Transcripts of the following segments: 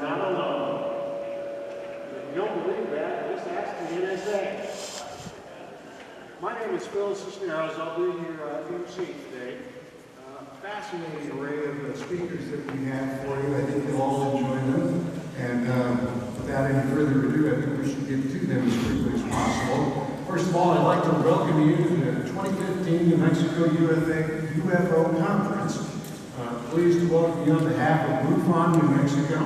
not alone. If you don't believe that, just ask the NSA. My name is Phil Cisneros. I'll be your MC today. Fascinating array of speakers that we have for you. I think you'll all enjoy them. And without any further ado, I think we should get to them as quickly as possible. First of all, I'd like to welcome you to the 2015 New Mexico UFO Conference. Pleased to welcome you on behalf of MUFON, New Mexico,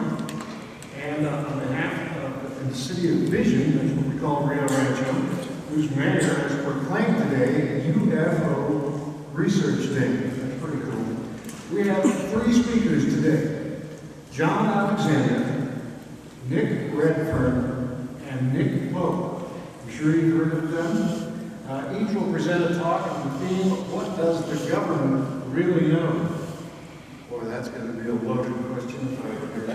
and on behalf of the City of Vision, that's what we call Rio Rancho, whose mayor has proclaimed today UFO Research Day. That's pretty cool. We have three speakers today: John Alexander, Nick Redfern, and Nick Pope. I'm sure you've heard of them. Each will present a talk on the theme, what does the government really know? Boy, that's going to be a loaded question if I ever heard.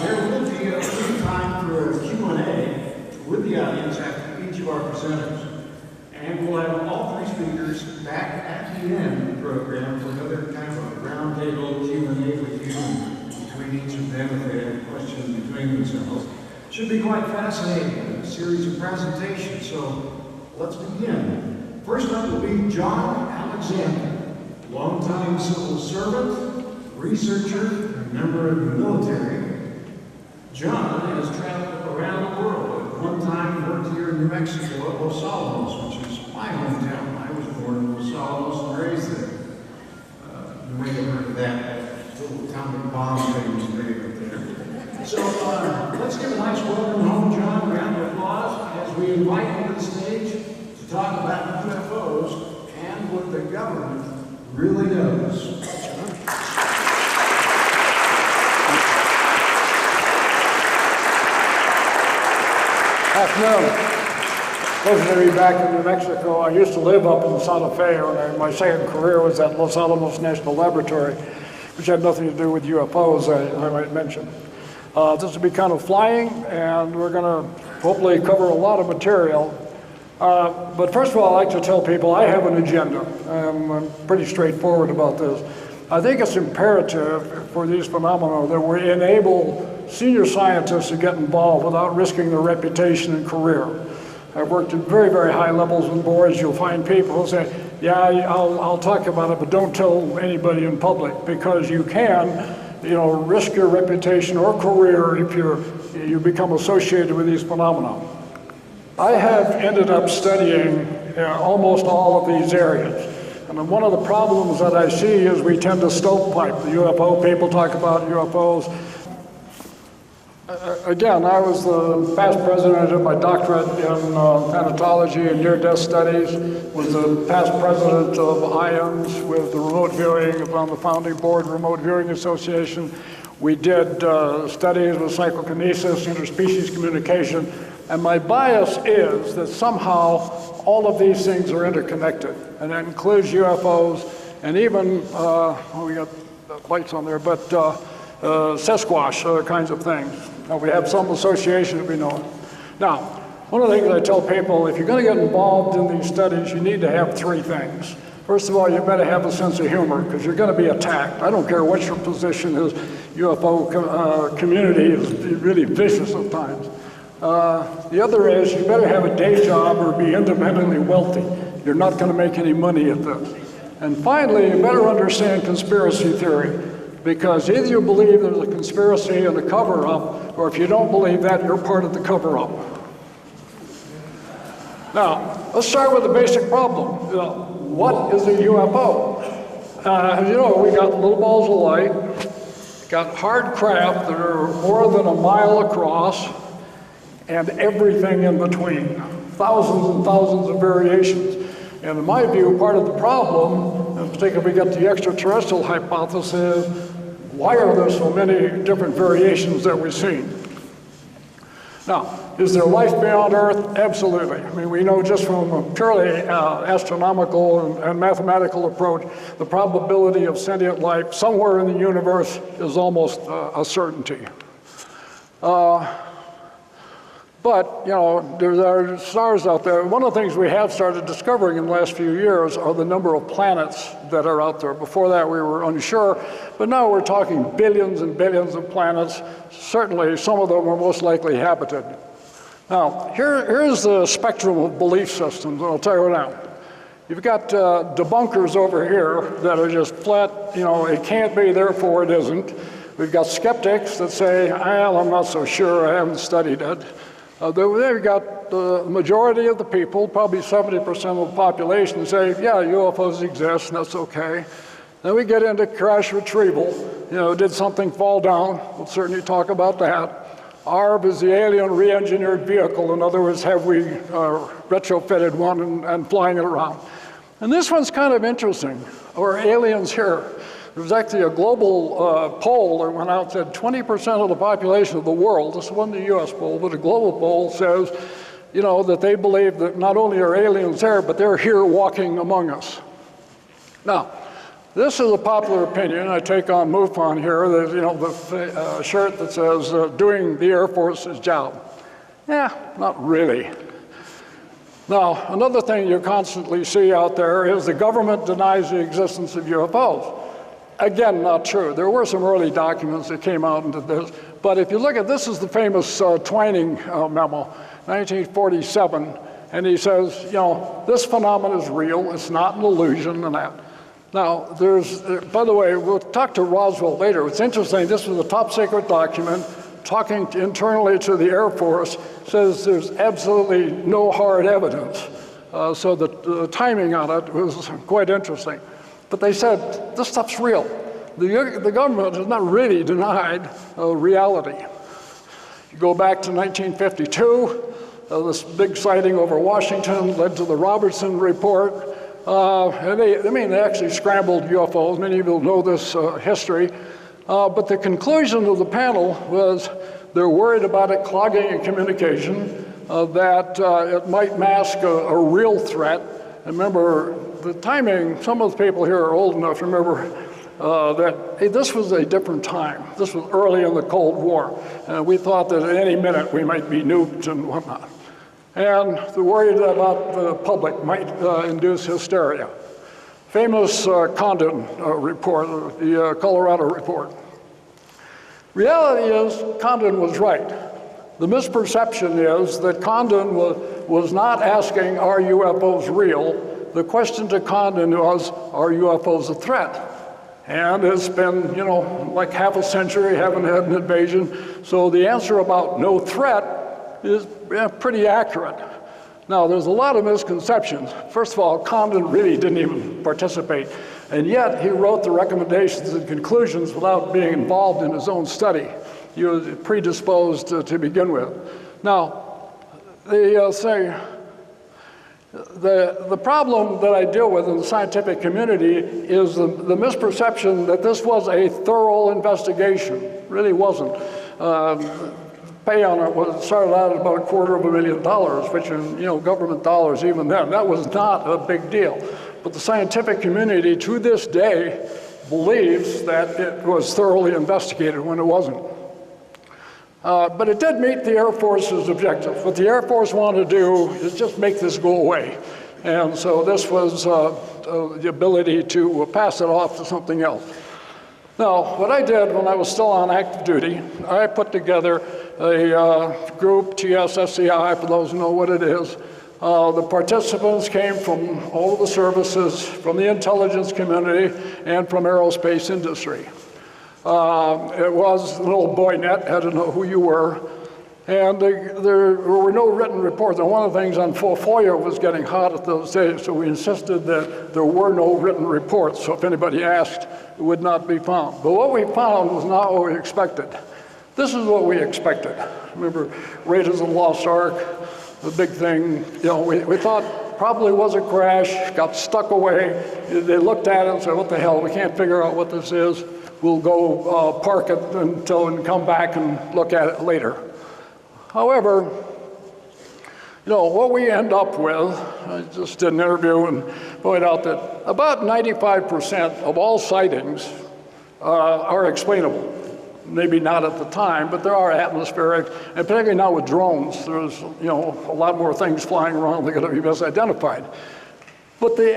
There will be a free time for a Q&A with the audience after each of our presenters. And we'll have all three speakers back at the end of the program for another kind of a roundtable Q&A with you between each of them if they have questions between themselves. Should be quite fascinating, a series of presentations, so let's begin. First up will be John Alexander, longtime civil servant, researcher, and member of the military. John has traveled around the world. At one time worked here in New Mexico at Los Alamos, which is my hometown. I was born in Los Alamos and raised there. You may have heard of that little atomic bomb thing was made up there. So let's give a nice welcome home, John. Round of applause as we invite you to the stage to talk about UFOs and what the government really knows. Afternoon. Pleasure to be back in New Mexico. I used to live up in Santa Fe, and my second career was at Los Alamos National Laboratory, which had nothing to do with UFOs, I might mention. This will be kind of flying, and we're going to hopefully cover a lot of material. But first of all, I'd like to tell people I have an agenda. I'm pretty straightforward about this. I think it's imperative for these phenomena that we enable senior scientists to get involved without risking their reputation and career. I've worked at very, very high levels in boards. You'll find people who say, yeah, I'll talk about it, but don't tell anybody in public, because you can, risk your reputation or career if you become associated with these phenomena. I have ended up studying almost all of these areas. And one of the problems that I see is we tend to stovepipe the UFO. People talk about UFOs. Again, I was the past president of my doctorate in thanatology and near-death studies, was the past president of IONS with the remote viewing, on the founding board Remote Viewing Association. We did studies with psychokinesis, interspecies communication, and my bias is that somehow all of these things are interconnected, and that includes UFOs and even, we got lights on there, but Sasquatch, other kinds of things. Now, we have some association that we know. Now, one of the things I tell people, if you're going to get involved in these studies, you need to have three things. First of all, you better have a sense of humor, because you're going to be attacked. I don't care what your position is. UFO community is really vicious at times. The other is you better have a day job or be independently wealthy. You're not going to make any money at this. And finally, you better understand conspiracy theory, because either you believe there's a conspiracy and a cover-up, or if you don't believe that, you're part of the cover-up. Now, let's start with the basic problem. What is a UFO? As you know, we got little balls of light, got hard craft that are more than a mile across, and everything in between. Thousands and thousands of variations. And in my view, part of the problem, in particular we got the extraterrestrial hypothesis, why are there so many different variations that we've seen? Now, is there life beyond Earth? Absolutely. I mean, we know just from a purely astronomical and mathematical approach, the probability of sentient life somewhere in the universe is almost a certainty. But, you know, there are stars out there. One of the things we have started discovering in the last few years are the number of planets that are out there. Before that, we were unsure, but now we're talking billions and billions of planets. Certainly, some of them are most likely habited. Now, here's the spectrum of belief systems, and I'll tell you now. You've got debunkers over here that are just flat, you know, it can't be, therefore it isn't. We've got skeptics that say, well, I'm not so sure, I haven't studied it. They've got the majority of the people, probably 70% of the population, say, yeah, UFOs exist, and that's okay. Then we get into crash retrieval. You know, did something fall down? We'll certainly talk about that. ARV is the alien re-engineered vehicle. In other words, have we retrofitted one and flying it around? And this one's kind of interesting. Or aliens here. There was actually a global poll that went out that said 20% of the population of the world, this wasn't a US poll, but a global poll says, you know, that they believe that not only are aliens there, but they're here walking among us. Now, this is a popular opinion. I take on MUFON here. There's, you know, the shirt that says, doing the Air Force's job. Yeah, not really. Now, another thing you constantly see out there is the government denies the existence of UFOs. Again, not true. There were some early documents that came out into this, but if you look at, this is the famous Twining memo, 1947, and he says, you know, this phenomenon is real, it's not an illusion and that. Now, there's, by the way, we'll talk to Roswell later. It's interesting, this was a top secret document, talking internally to the Air Force, says there's absolutely no hard evidence. So the timing on it was quite interesting. But they said, this stuff's real. The government has not really denied reality. You go back to 1952, this big sighting over Washington led to the Robertson Report. And they actually scrambled UFOs. Many of you know this history. But the conclusion of the panel was they're worried about it clogging in communication, that it might mask a real threat. And remember, the timing, some of the people here are old enough to remember that hey, this was a different time. This was early in the Cold War. And we thought that at any minute we might be nuked and whatnot. And they're worried about the public might induce hysteria. Famous Condon report, the Colorado report. Reality is, Condon was right. The misperception is that Condon was not asking, are UFOs real? The question to Condon was, are UFOs a threat? And it's been, you know, like half a century, haven't had an invasion. So the answer about no threat is pretty accurate. Now, there's a lot of misconceptions. First of all, Condon really didn't even participate. And yet, he wrote the recommendations and conclusions without being involved in his own study. He was predisposed to begin with. Now, they say, the problem that I deal with in the scientific community is the misperception that this was a thorough investigation. It really wasn't. Pay on it started out at about $250,000, which in, you know, government dollars even then, that was not a big deal. But the scientific community to this day believes that it was thoroughly investigated when it wasn't. But it did meet the Air Force's objective. What the Air Force wanted to do is just make this go away. And so this was the ability to pass it off to something else. Now, what I did when I was still on active duty, I put together a group, TSSCI, for those who know what it is. The participants came from all of the services, from the intelligence community, and from aerospace industry. It was an old boy net, had to know who you were. And there were no written reports. And one of the things on FOIA was getting hot at those days, so we insisted that there were no written reports. So if anybody asked, it would not be found. But what we found was not what we expected. This is what we expected. Remember, Raiders of the Lost Ark, the big thing, you know, we thought probably was a crash, got stuck away. They looked at it and said, what the hell, we can't figure out what this is. We'll go park it and come back and look at it later. However, you know, what we end up with, I just did an interview and pointed out that about 95% of all sightings are explainable. maybe not at the time, but there are atmospheric, and particularly now with drones, there's a lot more things flying around that are going to be misidentified. But they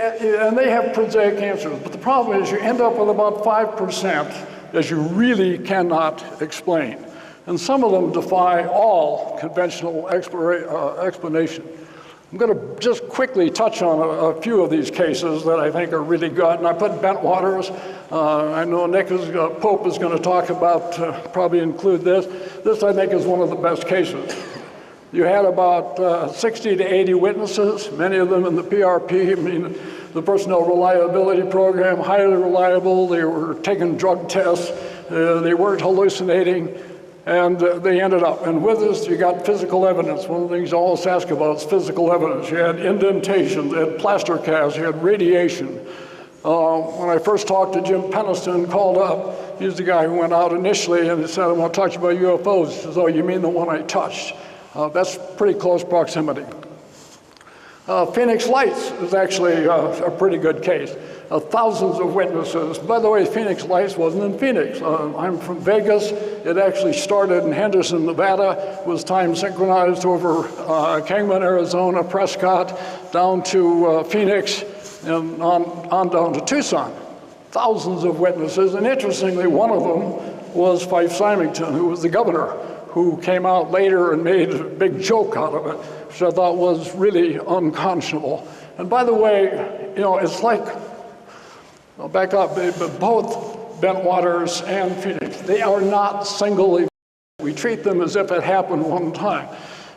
have prosaic answers. But the problem is you end up with about 5% that you really cannot explain. And some of them defy all conventional explanation. I'm going to just quickly touch on a few of these cases that I think are really good. And I put Bentwaters. I know Nick Pope is going to talk about, probably include this. This, I think, is one of the best cases. You had about 60 to 80 witnesses, many of them in the PRP, the Personnel Reliability Program, highly reliable. They were taking drug tests. They weren't hallucinating. And they ended up. And with this, you got physical evidence. One of the things you always ask about is physical evidence. You had indentations, you had plaster casts, you had radiation. When I first talked to Jim Peniston, called up, he's the guy who went out initially and he said, I want to talk to you about UFOs. He says, oh, you mean the one I touched? That's pretty close proximity. Phoenix Lights is actually a pretty good case. Thousands of witnesses. By the way, Phoenix Lights wasn't in Phoenix. I'm from Vegas. It actually started in Henderson, Nevada, was time synchronized over Kingman, Arizona, Prescott, down to Phoenix, and on down to Tucson. Thousands of witnesses, and interestingly, one of them was Fife Symington, who was the governor, who came out later and made a big joke out of it, which I thought was really unconscionable. And by the way, it's like, I'll back up, but both Bentwaters and Phoenix, they are not single events. We treat them as if it happened one time.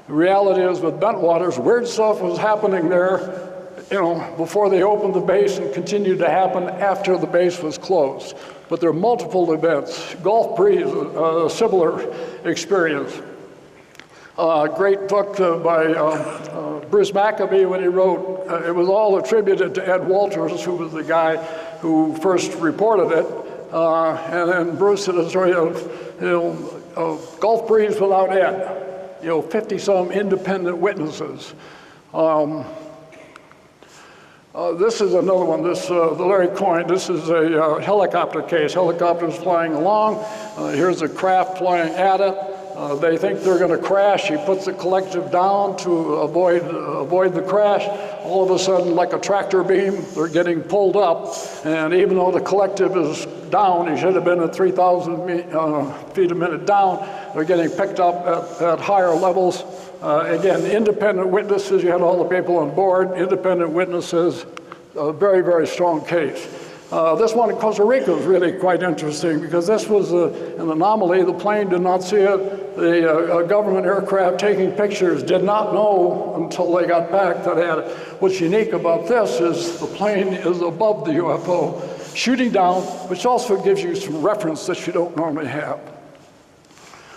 The reality is with Bentwaters, weird stuff was happening there, before they opened the base and continued to happen after the base was closed. But there are multiple events. Gulf Breeze, a similar experience. Great book by Bruce Maccabee when he wrote, it was all attributed to Ed Walters, who was the guy who first reported it. And then Bruce did a story of Gulf Breeze without Ed, 50-some independent witnesses. This is another one, the Larry Coyne. This is a helicopter case. Helicopter's flying along. Here's a craft flying at it. They think they're going to crash. He puts the collective down to avoid the crash. All of a sudden, like a tractor beam, they're getting pulled up. And even though the collective is down, he should have been at 3,000 feet a minute down, they're getting picked up at higher levels. Again, independent witnesses, you had all the people on board, independent witnesses, a very, very strong case. This one in Costa Rica was really quite interesting because this was an anomaly. The plane did not see it. The government aircraft taking pictures did not know until they got back that they had it. What's unique about this is the plane is above the UFO, shooting down, which also gives you some reference that you don't normally have.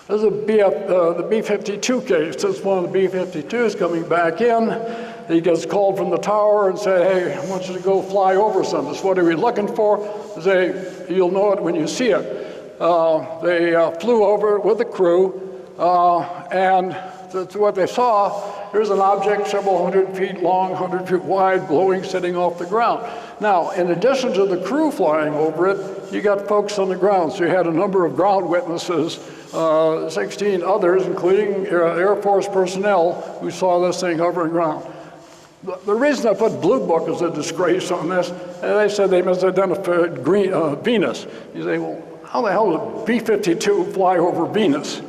This is the B-52 case. This is one of the B-52s coming back in. He gets called from the tower and say, hey, I want you to go fly over something. What are we looking for? They say, you'll know it when you see it. They flew over it with the crew, and that's what they saw. Here's an object several hundred feet long, 100 feet wide, glowing, sitting off the ground. Now, in addition to the crew flying over it, you got folks on the ground. So you had a number of ground witnesses, 16 others, including Air Force personnel, who saw this thing hovering around. The reason I put Blue Book as a disgrace on this, and they said they misidentified Venus. You say, well, how the hell did B-52 fly over Venus?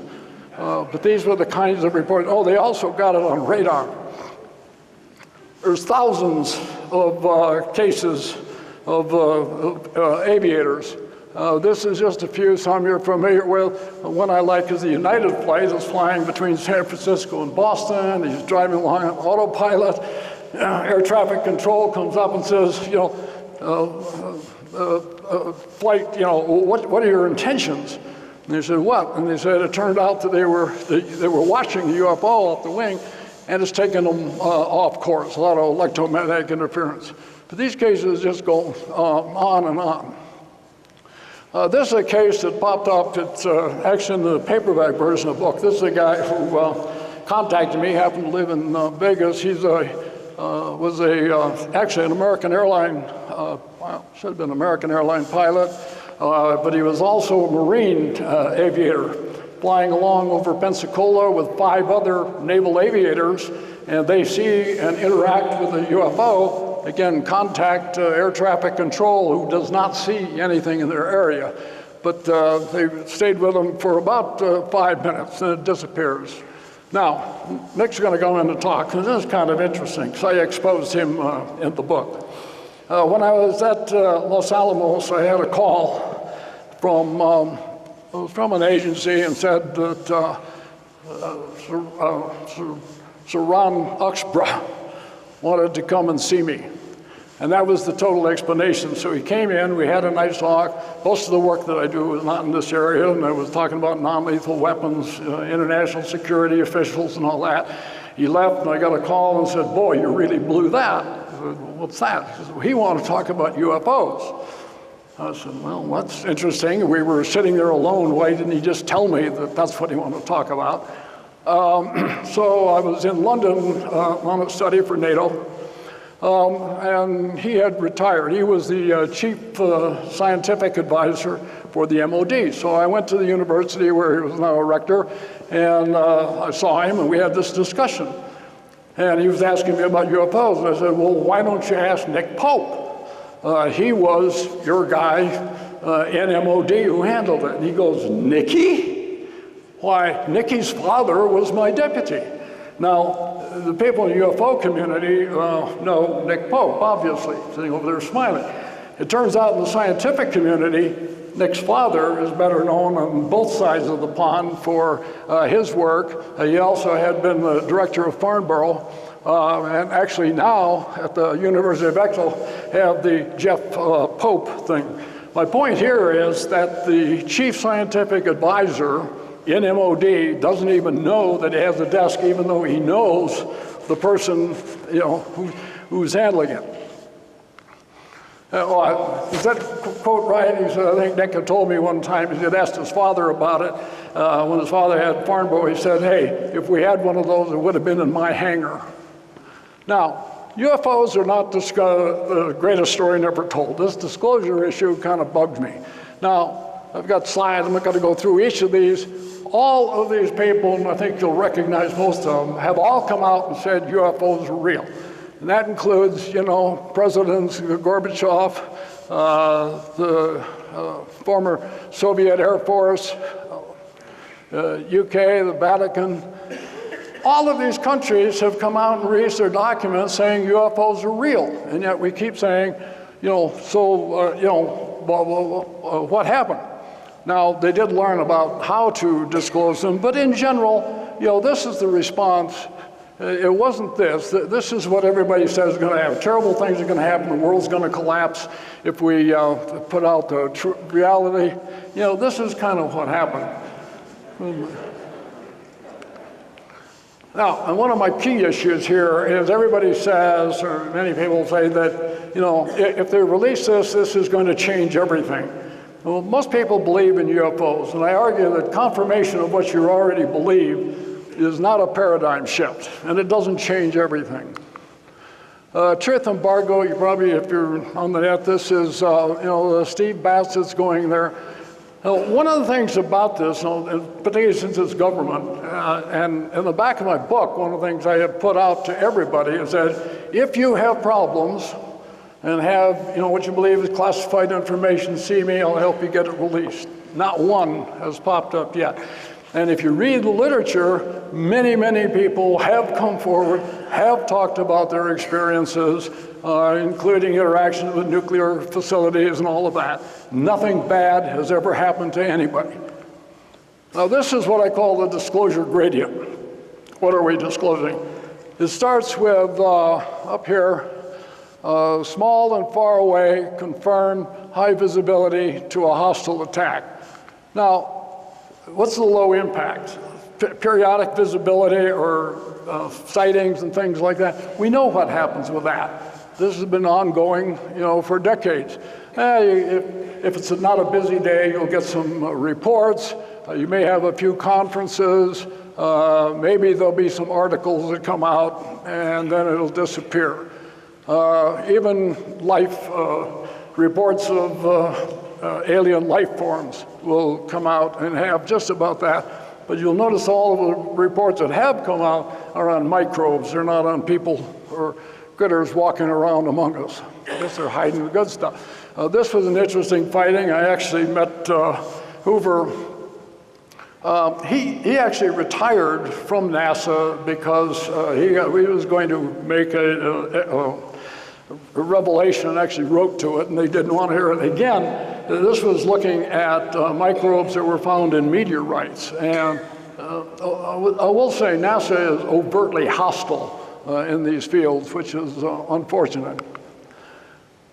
But these were the kinds of reports. Oh, they also got it on radar. There's thousands of cases of aviators. This is just a few, some you're familiar with. One I like is the United flight is flying between San Francisco and Boston. He's driving along on autopilot. Air traffic control comes up and says, flight, what are your intentions? And they said, what? And they said it turned out that they were watching the UFO off the wing, and it's taking them off course, a lot of electromagnetic interference. But these cases just go on and on. This is a case that popped up. It's actually in the paperback version of the book. This is a guy who contacted me, happened to live in Vegas. He's was actually an American airline, should have been an American airline pilot. but he was also a Marine aviator, flying along over Pensacola with 5 other naval aviators, and they see and interact with a UFO. Again, contact air traffic control, who does not see anything in their area. But they stayed with them for about 5 minutes, and it disappears. Now, Nick's going to go in and talk, and this is kind of interesting, because I exposed him in the book. When I was at Los Alamos, I had a call from an agency and said that Sir Ron Uxborough wanted to come and see me. And that was the total explanation. So he came in, we had a nice talk. Most of the work that I do is not in this area, and I was talking about non-lethal weapons, international security officials and all that. He left, and I got a call and said, "Boy, you really blew that." I said, "What's that?" He said, "Well, he wanted to talk about UFOs." I said, "Well, that's interesting. We were sitting there alone. Why didn't he just tell me that that's what he wanted to talk about?" So I was in London on a study for NATO. And he had retired. He was the chief scientific advisor for the MOD. So I went to the university where he was now a rector, and I saw him, and we had this discussion. And he was asking me about UFOs. And I said, "Well, why don't you ask Nick Pope? He was your guy in MOD who handled it." And he goes, "Nicky? Why, Nicky's father was my deputy." Now, the people in the UFO community know Nick Pope, obviously, sitting over there smiling. It turns out in the scientific community, Nick's father is better known on both sides of the pond for his work. He also had been the director of Farnborough, and actually now at the University of Exeter have the Jeff Pope thing. My point here is that the chief scientific advisor in MOD doesn't even know that he has a desk, even though he knows the person, who's handling it. Is that quote right? He said, I think Nick had told me one time, he had asked his father about it. When his father had Farnborough, he said, "Hey, if we had one of those, it would have been in my hangar." Now, UFOs are not the greatest story never told. This disclosure issue kind of bugged me. Now, I've got slides, I'm not going to go through each of these. All of these people, and I think you'll recognize most of them, have all come out and said UFOs are real. And that includes, Presidents Gorbachev, the former Soviet Air Force, UK, the Vatican. All of these countries have come out and released their documents saying UFOs are real. And yet we keep saying, what happened? Now, they did learn about how to disclose them, but in general, this is the response. It wasn't this. This is what everybody says is going to happen. Terrible things are going to happen. The world's going to collapse if we put out the reality. This is kind of what happened. Now, and one of my key issues here is everybody says, or many people say that, if they release this is going to change everything. Well, most people believe in UFOs, and I argue that confirmation of what you already believe is not a paradigm shift, and it doesn't change everything. Truth embargo, you probably, if you're on the net, this is, Steve Bassett's going there. One of the things about this, particularly since it's government, and in the back of my book, one of the things I have put out to everybody is that if you have problems, and have, what you believe is classified information, see me, I'll help you get it released. Not one has popped up yet. And if you read the literature, many, many people have come forward, have talked about their experiences, including interactions with nuclear facilities and all of that. Nothing bad has ever happened to anybody. Now, this is what I call the disclosure gradient. What are we disclosing? It starts with, up here, small and far away, confirmed, high visibility to a hostile attack. Now, what's the low impact? Periodic visibility or sightings and things like that. We know what happens with that. This has been ongoing, for decades. If it's not a busy day, you'll get some reports. You may have a few conferences. Maybe there'll be some articles that come out, and then it'll disappear. Even life reports of alien life forms will come out and have just about that. But you'll notice all of the reports that have come out are on microbes. They're not on people or critters walking around among us. I guess they're hiding the good stuff. This was an interesting finding. I actually met Hoover. He actually retired from NASA because he was going to make a revelation and actually wrote to it, and they didn't want to hear it again. This was looking at microbes that were found in meteorites. And I will say NASA is overtly hostile in these fields, which is unfortunate.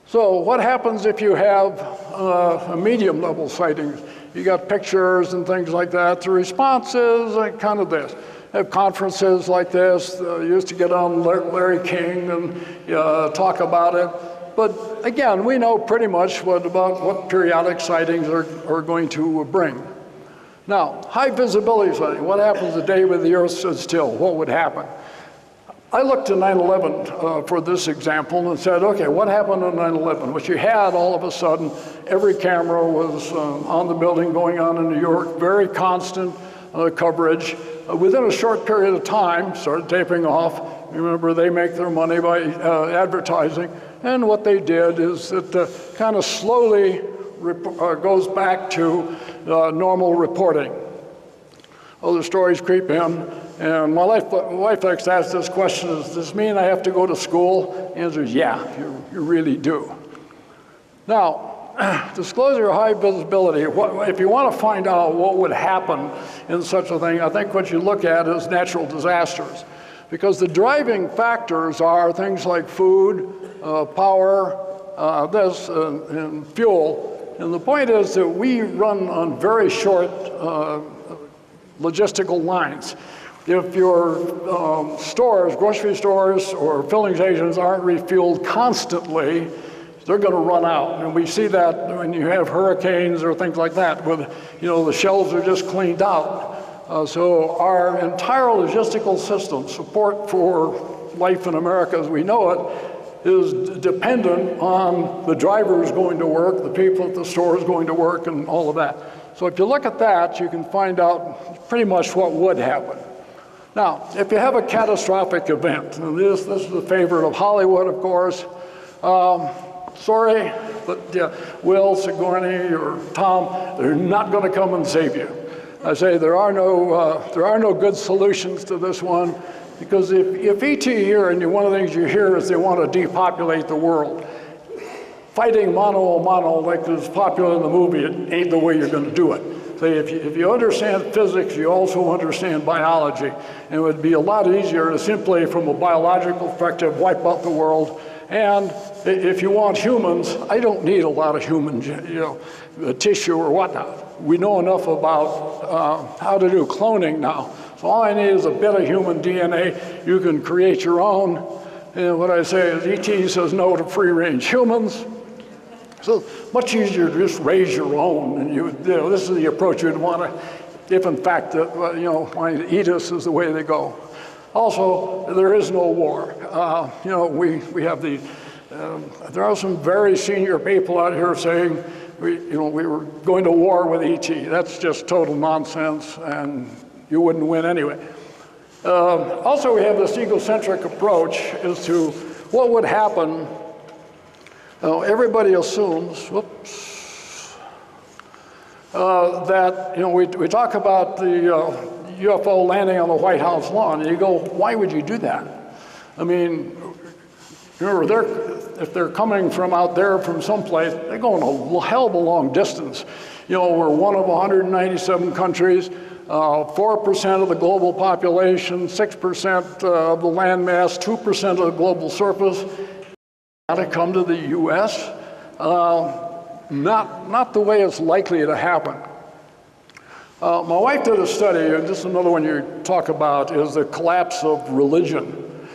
So what happens if you have a medium level sightings? You got pictures and things like that. The response is kind of this. Have conferences like this. Used to get on Larry King and talk about it. But again, we know pretty much about what periodic sightings are going to bring. Now, high visibility sighting. What happens the day when the Earth stood still? What would happen? I looked at 9/11 for this example and said, okay, what happened on 9/11? What you had all of a sudden, every camera was on the building going on in New York, very constant coverage. Within a short period of time, started tapering off. Remember, they make their money by advertising. And what they did is it kind of slowly goes back to normal reporting. Other stories creep in. And my wife likes to ask this question, does this mean I have to go to school? The answer is yeah, you really do. Now, disclosure of high visibility, if you want to find out what would happen in such a thing, I think what you look at is natural disasters. Because the driving factors are things like food, power, and fuel. And the point is that we run on very short logistical lines. If your stores, grocery stores or filling stations aren't refueled constantly, they're going to run out. And we see that when you have hurricanes or things like that, where the shelves are just cleaned out. So our entire logistical system, support for life in America as we know it, is dependent on the drivers going to work, the people at the stores going to work, and all of that. So if you look at that, you can find out pretty much what would happen. Now, if you have a catastrophic event, and this is a favorite of Hollywood, of course. Sorry, but Will, Sigourney, or Tom, they're not going to come and save you. I say there are no good solutions to this one, because if ET here, and one of the things you hear is they want to depopulate the world. Fighting mano a mano, like is popular in the movie, it ain't the way you're going to do it. So if you understand physics, you also understand biology. And it would be a lot easier to simply, from a biological perspective, wipe out the world. And if you want humans, I don't need a lot of human tissue or whatnot. We know enough about how to do cloning now. So all I need is a bit of human DNA. You can create your own. And what I say is ET says no to free-range humans. So much easier to just raise your own, and this is the approach you'd want to, if in fact wanting to eat us is the way they go. Also, there is no war. We have there are some very senior people out here saying we were going to war with ET. That's just total nonsense, and you wouldn't win anyway. Also, we have this egocentric approach as to what would happen. Everybody assumes, that we talk about the UFO landing on the White House lawn, and you go, why would you do that? I mean, remember, if they're coming from out there from someplace, they're going a hell of a long distance. We're one of 197 countries, 4% of the global population, 6% of the landmass, 2% of the global surface. Got to come to the U.S. Not the way it's likely to happen. My wife did a study, and this is another one you talk about, is the collapse of religion.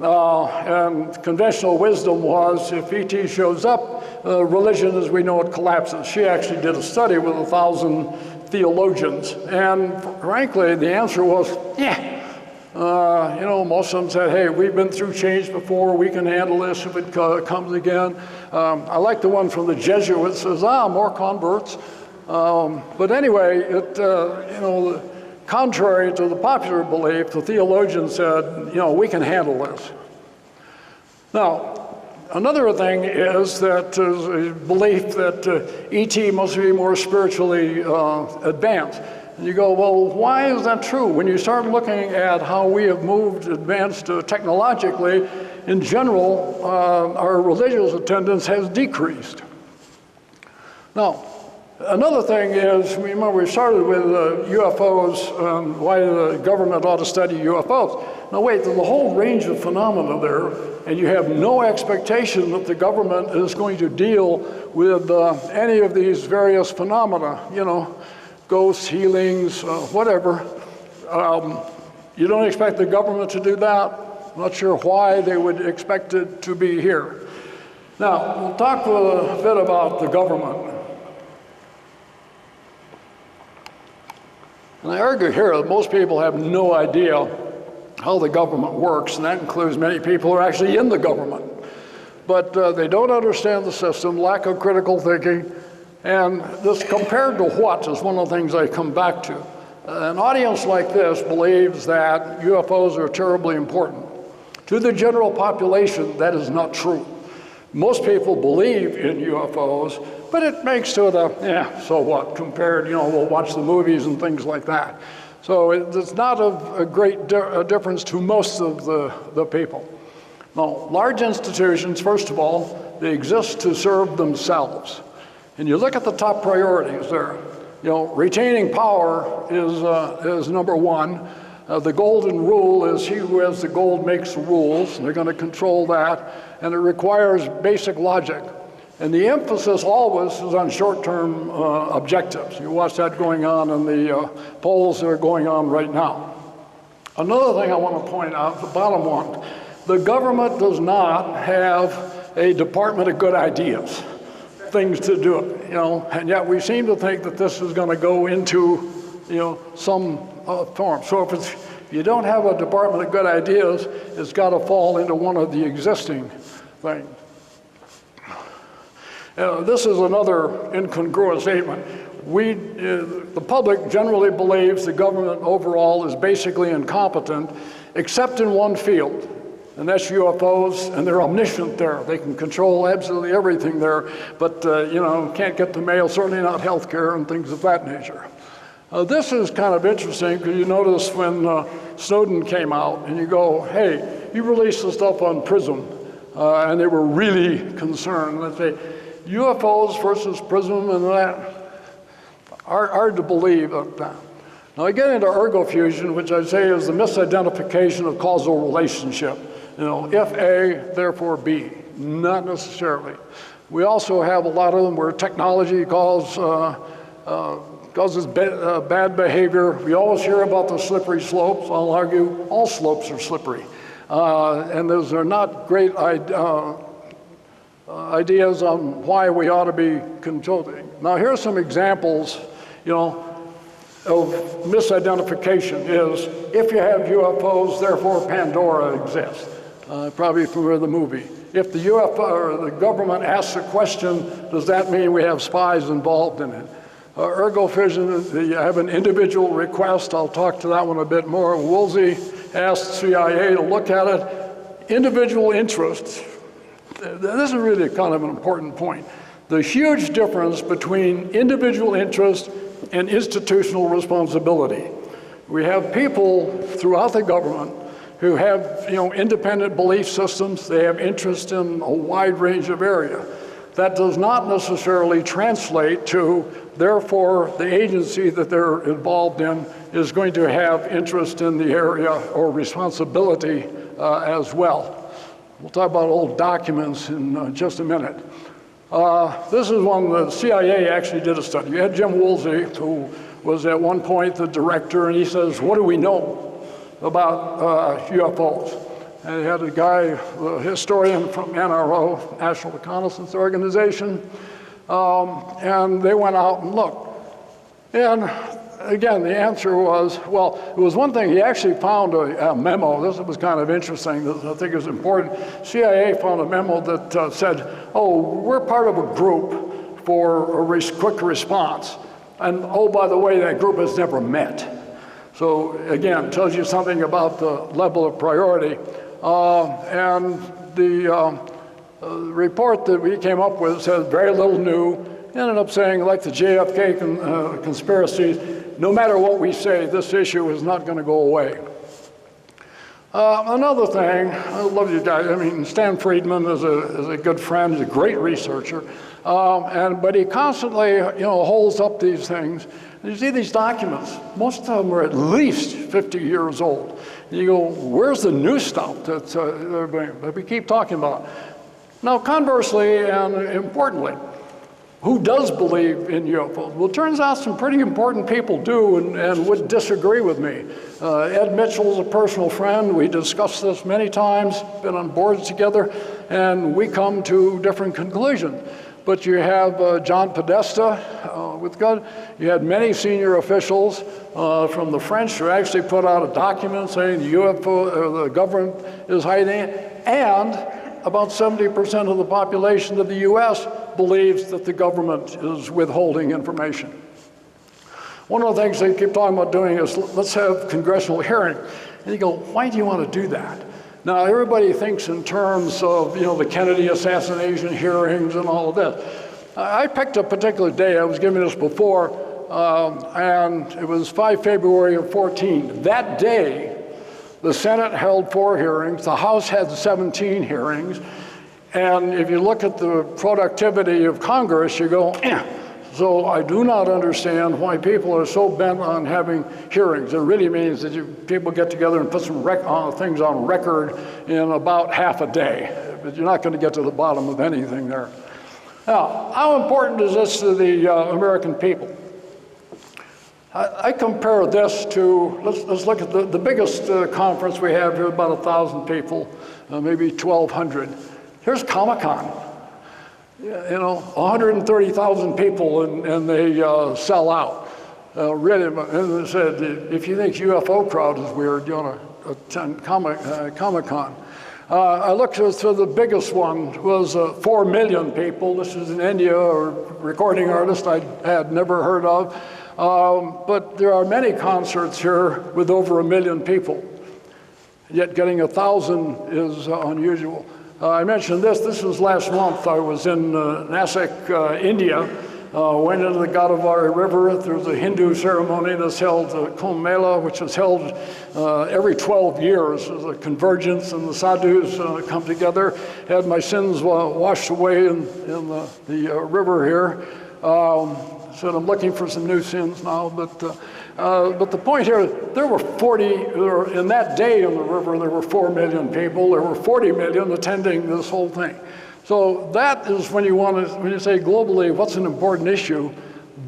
And conventional wisdom was if ET shows up, religion as we know it collapses. She actually did a study with 1,000 theologians, and frankly, the answer was, yeah. Most of them said, hey, we've been through change before, we can handle this if it comes again. I like the one from the Jesuits, says, more converts. But anyway, contrary to the popular belief, the theologian said, we can handle this. Now, another thing is that a belief that ET must be more spiritually advanced. And you go, well, why is that true? When you start looking at how we have advanced technologically, in general, our religious attendance has decreased. Now, another thing is, remember we started with UFOs, why the government ought to study UFOs. Now wait, there's a whole range of phenomena there, and you have no expectation that the government is going to deal with any of these various phenomena, ghosts, healings, whatever. You don't expect the government to do that. I'm not sure why they would expect it to be here. Now, we'll talk a bit about the government. And I argue here that most people have no idea how the government works, and that includes many people who are actually in the government. But they don't understand the system, lack of critical thinking, and this compared to what is one of the things I come back to. An audience like this believes that UFOs are terribly important. To the general population, that is not true. Most people believe in UFOs, but it makes to the, so what, compared, we'll watch the movies and things like that. So it's not of a great difference to most of the people. Now, large institutions, first of all, they exist to serve themselves. And you look at the top priorities there. Retaining power is number one. The golden rule is he who has the gold makes the rules, and they're going to control that, and it requires basic logic. And the emphasis always is on short-term objectives. You watch that going on in the polls that are going on right now. Another thing I want to point out, the bottom one, the government does not have a Department of Good Ideas, things to do it, and yet we seem to think that this is going to go into, some form. So if you don't have a Department of Good Ideas, it's got to fall into one of the existing things. This is another incongruous statement. The public generally believes the government overall is basically incompetent, except in one field, and that's UFOs, and they're omniscient there. They can control absolutely everything there, but can't get the mail, certainly not healthcare and things of that nature. This is kind of interesting because you notice when Snowden came out and you go, hey, you released the stuff on PRISM, and they were really concerned. Let's say UFOs versus PRISM and that, hard to believe that. Now I get into ergofusion, which I say is the misidentification of causal relationship. If A, therefore B, not necessarily. We also have a lot of them where technology causes bad behavior. We always hear about the slippery slopes. I'll argue all slopes are slippery. And those are not great ideas on why we ought to be controlling. Now here are some examples, of misidentification is, if you have UFOs, therefore Pandora exists. Probably from the movie. If the UFO or the government asks a question, does that mean we have spies involved in it? Ergofusion, you have an individual request. I'll talk to that one a bit more. Woolsey asked CIA to look at it. Individual interests. This is really kind of an important point. The huge difference between individual interest and institutional responsibility. We have people throughout the government who have, independent belief systems. They have interest in a wide range of area. That does not necessarily translate to, therefore, the agency that they're involved in is going to have interest in the area or responsibility as well. We'll talk about old documents in just a minute. This is one the CIA actually did a study. You had Jim Woolsey, who was at one point the director, and he says, what do we know about UFOs? And he had a guy, a historian from NRO, National Reconnaissance Organization, and they went out and looked. And again, the answer was, well, it was one thing. He actually found a memo. This was kind of interesting. This, I think is important. CIA found a memo that said, oh, we're part of a group for a quick response. And oh, by the way, that group has never met. So again, tells you something about the level of priority. And the report that we came up with said very little new. Ended up saying, like the JFK conspiracies, no matter what we say, this issue is not going to go away. Another thing, I love you guys. I mean, Stan Friedman is a good friend. He's a great researcher, but he constantly, holds up these things. And you see these documents. Most of them are at least 50 years old. And you go, where's the new stuff that we keep talking about? Now, conversely and importantly, who does believe in UFOs? Well, it turns out some pretty important people do and would disagree with me. Ed Mitchell's a personal friend. We discussed this many times, been on boards together, and we come to different conclusions. But you have John Podesta with God. You had many senior officials from the French who actually put out a document saying the UFO, the government is hiding it, and about 70% of the population of the U.S. believes that the government is withholding information. One of the things they keep talking about doing is, let's have congressional hearing. And you go, why do you want to do that? Now, everybody thinks in terms of, the Kennedy assassination hearings and all of this. I picked a particular day, I was giving this before, and it was 5 February of 14. That day, the Senate held 4 hearings, the House had 17 hearings, and if you look at the productivity of Congress, you go, eh. So I do not understand why people are so bent on having hearings. It really means that people get together and put some things on record in about half a day, but you're not going to get to the bottom of anything there. Now, how important is this to the American people? I compare this to, let's look at the biggest conference we have here, about 1,000 people, maybe 1,200. Here's Comic-Con. 130,000 people and they sell out. Really, and they said, if you think UFO crowd is weird, you want to attend Comic-Con. I looked through the biggest one was 4 million people. This is in India, a recording artist I had never heard of. But there are many concerts here with over 1 million people. Yet getting 1,000 is unusual. I mentioned this was last month. I was in Nasik, India, went into the Godavari River. There's a Hindu ceremony that's held, Kumbh Mela, which is held every 12 years. There's a convergence and the sadhus come together. Had my sins washed away in the river here. Said I'm looking for some new sins now, but the point here, there were in that day in the river, there were 4 million people. There were 40 million attending this whole thing. So that is when you say globally, what's an important issue,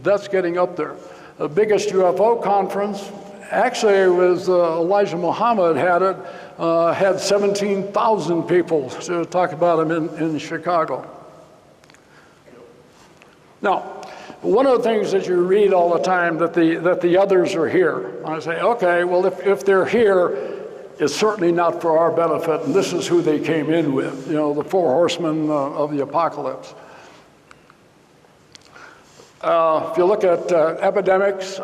that's getting up there. The biggest UFO conference, actually it was Elijah Muhammad had it, had 17,000 people to talk about him in Chicago. Now, one of the things that you read all the time that the others are here. I say, okay, well, if they're here, it's certainly not for our benefit, and this is who they came in with, the 4 horsemen of the apocalypse. If you look at epidemics,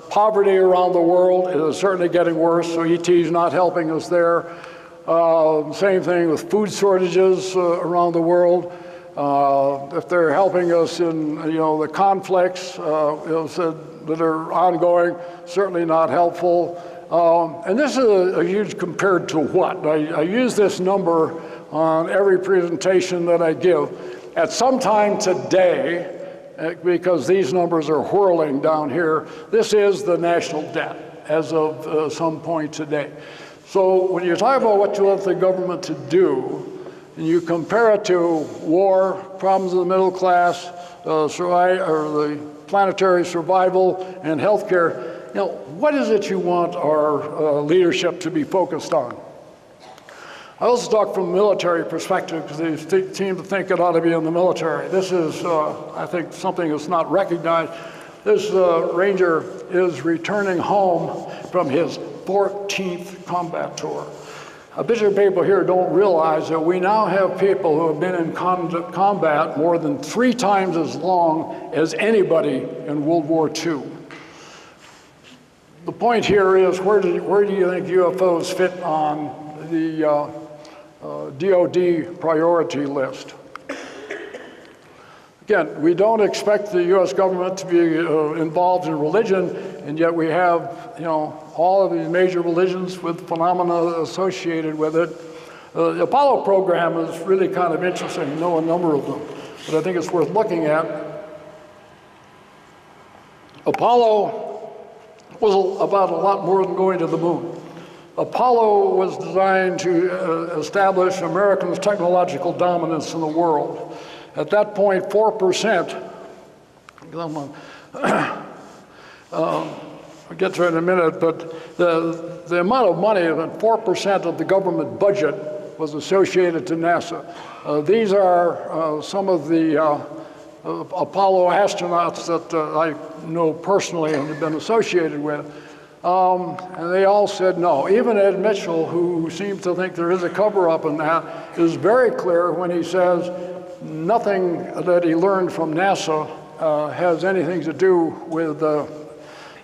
poverty around the world is certainly getting worse, so ET's not helping us there. Same thing with food shortages around the world. If they're helping us in, the conflicts that are ongoing, certainly not helpful. And this is a huge compared to what? I use this number on every presentation that I give. At some time today, because these numbers are whirling down here, this is the national debt as of some point today. So when you talk about what you want the government to do, and you compare it to war, problems of the middle class, or the planetary survival, and healthcare, what is it you want our leadership to be focused on? I also talk from a military perspective because they seem to think it ought to be in the military. This is, I think, something that's not recognized. This Ranger is returning home from his 14th combat tour. A bunch of people here don't realize that we now have people who have been in combat more than 3 times as long as anybody in World War II. The point here is, where do you think UFOs fit on the DoD priority list? Again, we don't expect the U.S. government to be involved in religion, and yet we have, all of these major religions with phenomena associated with it. The Apollo program is really kind of interesting. I know a number of them, but I think it's worth looking at. Apollo was about a lot more than going to the moon. Apollo was designed to establish Americans' technological dominance in the world. At that point, 4%, I'll get to it in a minute, but the amount of money, that 4% of the government budget was associated to NASA. These are some of the Apollo astronauts that I know personally and have been associated with. And they all said no. Even Ed Mitchell, who seems to think there is a cover-up in that, is very clear when he says nothing that he learned from NASA has anything to do with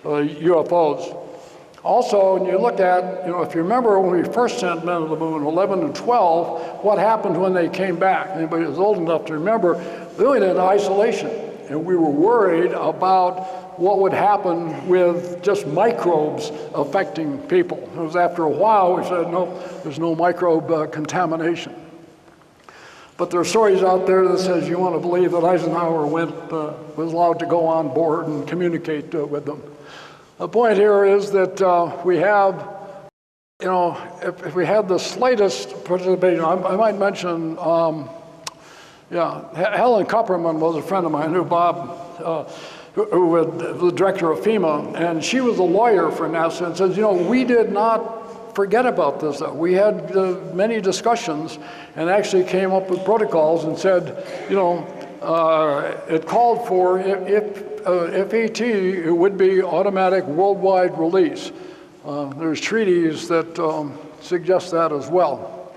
UFOs. Also, when you look at, if you remember when we first sent men to the moon, 11 and 12, what happened when they came back? Anybody who's old enough to remember, they went into isolation. And we were worried about what would happen with just microbes affecting people. It was after a while we said, no, there's no microbe contamination. But there are stories out there that says you want to believe that Eisenhower was allowed to go on board and communicate with them. The point here is that we have, if we had the slightest participation, I might mention, Helen Kupperman was a friend of mine, who Bob, who was the director of FEMA, and she was a lawyer for NASA, and says, we did not forget about this. We had many discussions and actually came up with protocols and said, it called for, if ET, it would be automatic worldwide release. There's treaties that suggest that as well.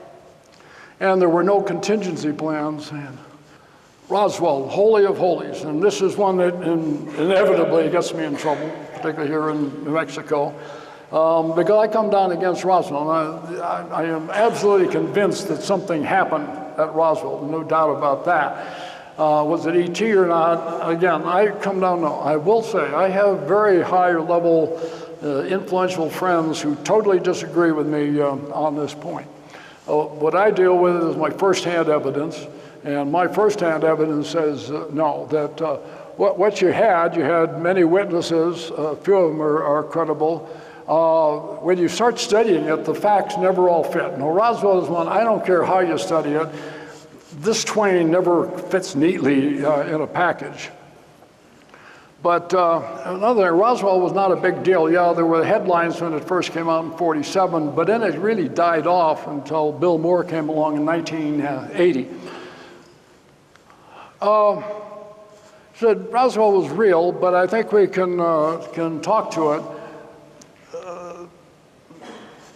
And there were no contingency plans. And Roswell, Holy of Holies, and this is one that inevitably gets me in trouble, particularly here in New Mexico. Because I come down against Roswell, and I am absolutely convinced that something happened at Roswell, no doubt about that. Was it ET or not? Again, I come down, no. I will say, I have very high-level, influential friends who totally disagree with me on this point. What I deal with is my first-hand evidence, and my first-hand evidence says no, that what you had many witnesses, a few of them are credible. When you start studying it, the facts never all fit. Now, Roswell is one, I don't care how you study it, this twain never fits neatly in a package. But another thing, Roswell was not a big deal. Yeah, there were headlines when it first came out in '47, but then it really died off until Bill Moore came along in 1980. Said Roswell was real, but I think we can talk to it.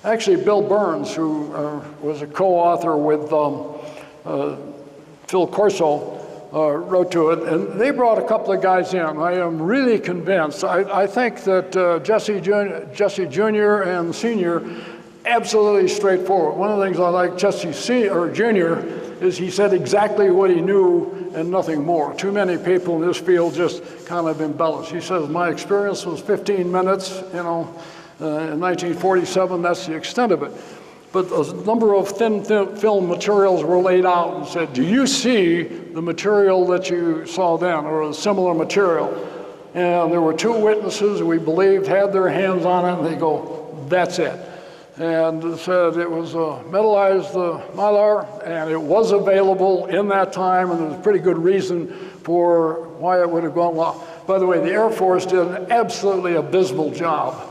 Actually, Bill Burns, who was a co-author with Phil Corso, wrote to it, and they brought a couple of guys in. I am really convinced. I think that Jesse Jr. and Sr. absolutely straightforward. One of the things I like Jesse Jr. is he said exactly what he knew and nothing more. Too many people in this field just kind of embellish. He says, my experience was 15 minutes, in 1947, that's the extent of it. But a number of thin film materials were laid out and said, do you see the material that you saw then, or a similar material? And there were 2 witnesses who we believed had their hands on it, and they go, that's it. And said it was metallized mylar, and it was available in that time, and there's a pretty good reason for why it would have gone long. By the way, the Air Force did an absolutely abysmal job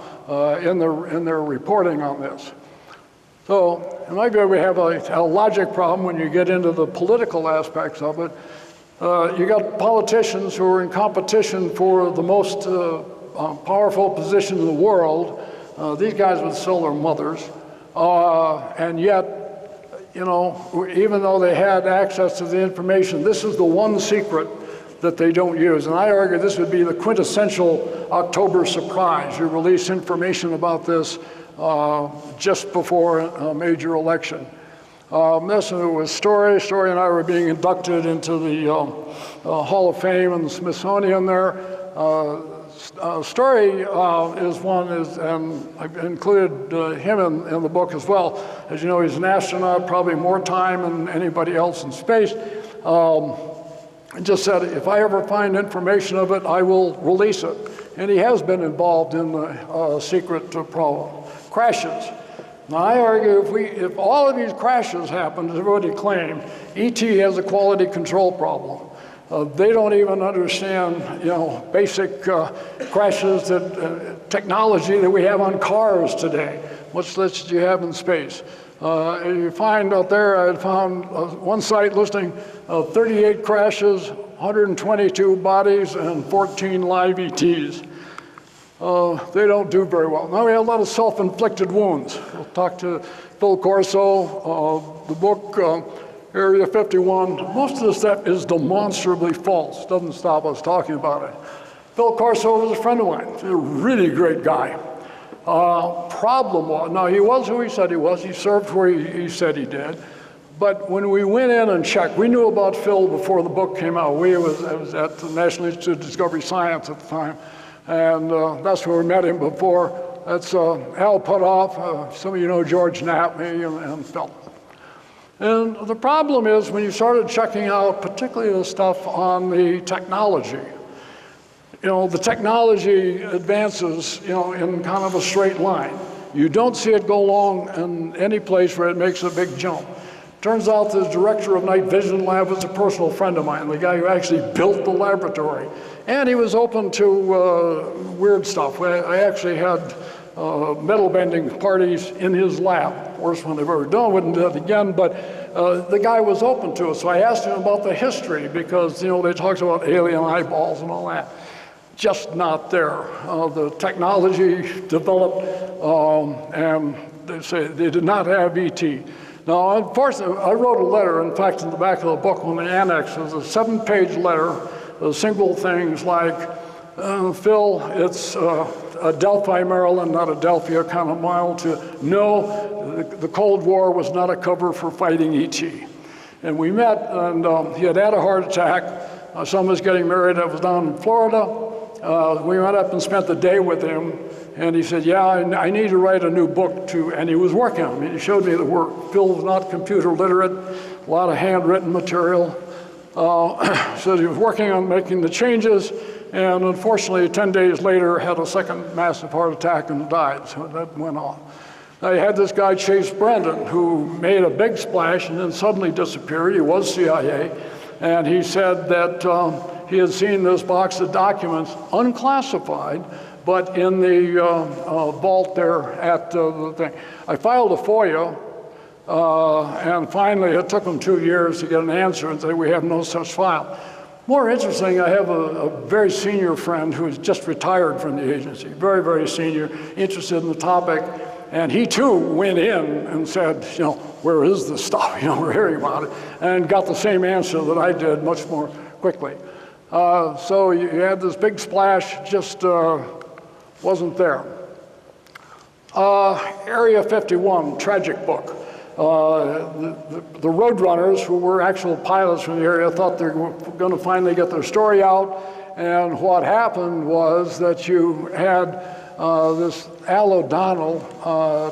in their reporting on this. So, in my view, we have a logic problem when you get into the political aspects of it. You got politicians who are in competition for the most powerful position in the world. These guys would sell their mothers. And yet, you know, even though they had access to the information, this is the one secret that they don't use. And I argue this would be the quintessential October surprise. You release information about this just before a major election. This was Story. Story and I were being inducted into the Hall of Fame and the Smithsonian there. Story is one, and I've included him in the book as well. As you know, he's an astronaut, probably more time than anybody else in space. Just said, if I ever find information of it, I will release it. And he has been involved in the secret crashes. Now, I argue if all of these crashes happen, as everybody claimed, ET has a quality control problem. They don't even understand, you know, basic crashes that technology that we have on cars today, much less that you have in space. You find out there, I had found one site listing 38 crashes, 122 bodies, and 14 live ETs. They don't do very well. Now we have a lot of self-inflicted wounds. We'll talk to Phil Corso, the book Area 51. Most of the stuff is demonstrably false. Doesn't stop us talking about it. Phil Corso was a friend of mine. He's a really great guy. Problem was, now he was who he said he was. He served where he said he did. But when we went in and checked, we knew about Phil before the book came out. I was at the National Institute of Discovery Science at the time. And that's where we met him before. That's Al Puthoff. Some of you know George Knapp, me, and Phil. And the problem is when you started checking out particularly the stuff on the technology, you know, the technology advances, you know, in kind of a straight line. You don't see it go along in any place where it makes a big jump. Turns out the director of Night Vision Lab was a personal friend of mine, the guy who actually built the laboratory. And he was open to weird stuff. I actually had metal bending parties in his lab. Worst one I've ever done, wouldn't do it again, but the guy was open to it. So I asked him about the history because, you know, they talked about alien eyeballs and all that. Just not there. The technology developed, and they say they did not have ET. Now, unfortunately, I wrote a letter, in fact, in the back of the book, on the annex, there's a 7-page letter, single things like, Phil, it's Delphi, Maryland, not Adelphia, kind of mild to no, the Cold War was not a cover for fighting ET. And we met, and he had a heart attack. Son was getting married. I was down in Florida. We went up and spent the day with him, and he said, yeah, I need to write a new book too, and he was working on it. He showed me the work. Phil was not computer literate, a lot of handwritten material. So he was working on making the changes, and unfortunately 10 days later had a second massive heart attack and died, so that went on. Now you had this guy, Chase Brandon, who made a big splash and then suddenly disappeared. He was CIA, and he said that he had seen this box of documents, unclassified, but in the vault there at the thing. I filed a FOIA, and finally it took them 2 years to get an answer and say, we have no such file. More interesting, I have a very senior friend who has just retired from the agency, very, very senior, interested in the topic, and he too went in and said, you know, where is this stuff? You know, we're hearing about it, and got the same answer that I did much more quickly. So you had this big splash, just wasn't there. Area 51, tragic book. The Roadrunners, who were actual pilots from the area, thought they were going to finally get their story out. And what happened was that you had this Al O'Donnell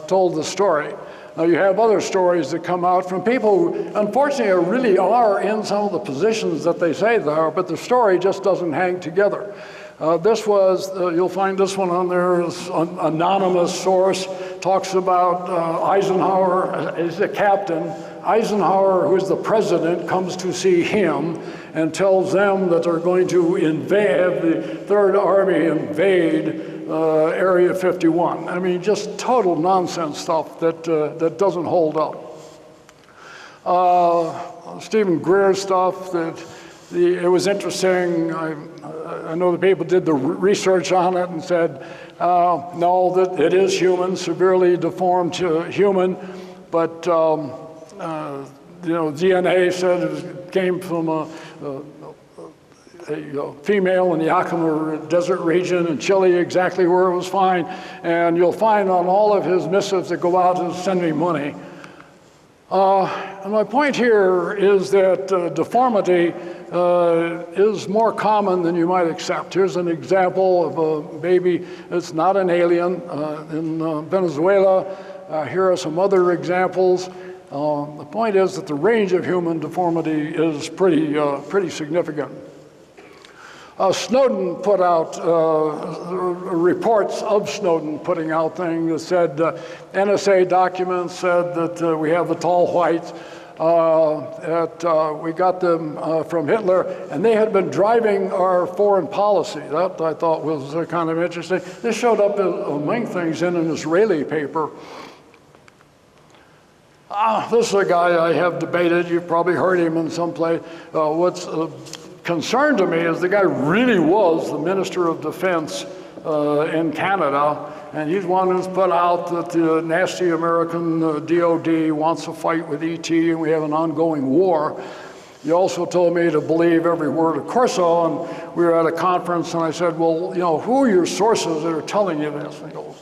told the story. Now you have other stories that come out from people who unfortunately really are in some of the positions that they say they are, but the story just doesn't hang together. This was, you'll find this one on there, is an anonymous source, talks about Eisenhower as the captain. Eisenhower, who is the president, comes to see him and tells them that they're going to invade, the Third Army invade Area 51. I mean, just total nonsense stuff that doesn't hold up. Stephen Greer stuff that It was interesting. I know the people did the research on it and said, no, that it is human, severely deformed human, but DNA said it came from a female in the Atacama Desert region in Chile, exactly where it was fine. And you'll find on all of his missives that go out to send me money. And my point here is that deformity is more common than you might accept. Here's an example of a baby that's not an alien in Venezuela. Here are some other examples. The point is that the range of human deformity is pretty significant. Snowden put out reports of Snowden putting out things that said NSA documents said that we have the tall whites, that we got them from Hitler, and they had been driving our foreign policy. That I thought was kind of interesting. This showed up among things in an Israeli paper. This is a guy I have debated. You've probably heard him in some place. What's concern to me is the guy really was the Minister of Defense in Canada, and he's one who's put out that the nasty American DOD wants to fight with ET and we have an ongoing war. He also told me to believe every word of Corso, and we were at a conference and I said, well, who are your sources that are telling you this? And he goes,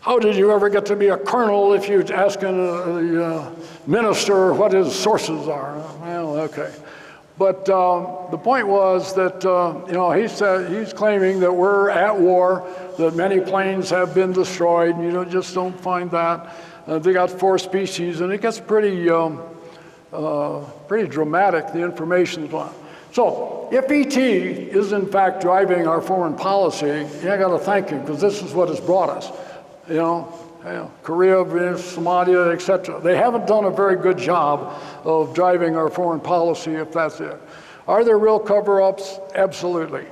how did you ever get to be a colonel if you're asking a minister what his sources are? Well, okay. But the point was that, he said he's claiming that we're at war, that many planes have been destroyed, and you just don't find that. They got 4 species, and it gets pretty dramatic, the information. So if ET is in fact driving our foreign policy, you got to thank him, because this is what has brought us. Korea, Somalia, etc. They haven't done a very good job of driving our foreign policy, if that's it. Are there real cover-ups? Absolutely.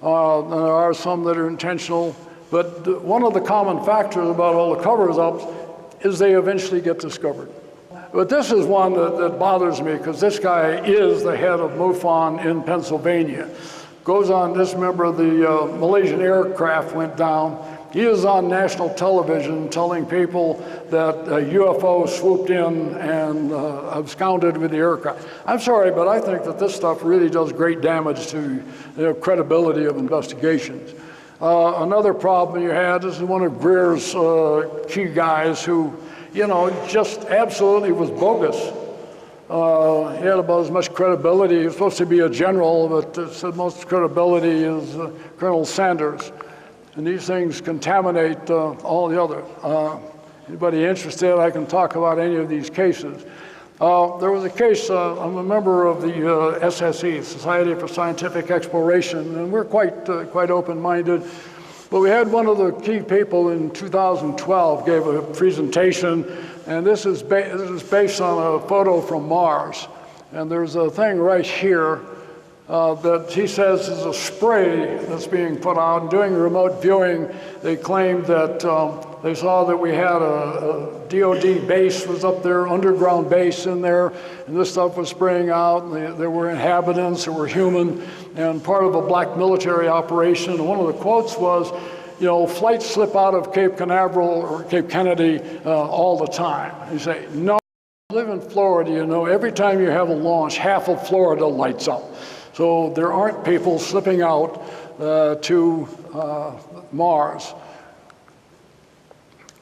There are some that are intentional, but one of the common factors about all the cover-ups is they eventually get discovered. But this is one that bothers me, because this guy is the head of MUFON in Pennsylvania. Goes on, this member of the Malaysian aircraft went down. He is on national television telling people that a UFO swooped in and absconded with the aircraft. I'm sorry, but I think that this stuff really does great damage to the credibility of investigations. Another problem you had is one of Greer's key guys who, just absolutely was bogus. He had about as much credibility. He was supposed to be a general, but the most credibility is Colonel Sanders. And these things contaminate all the others. Anybody interested, I can talk about any of these cases. There was a case, I'm a member of the SSE, Society for Scientific Exploration, and we're quite open-minded. But we had one of the key people in 2012 gave a presentation, and this is based on a photo from Mars. And there's a thing right here that he says is a spray that's being put out. And doing remote viewing, they claimed that they saw that we had a DOD base was up there, underground base in there, and this stuff was spraying out, and there were inhabitants, there were human, and part of a black military operation. And one of the quotes was, flights slip out of Cape Canaveral or Cape Kennedy all the time. You say, no, I live in Florida, every time you have a launch, half of Florida lights up. So there aren't people slipping out to Mars.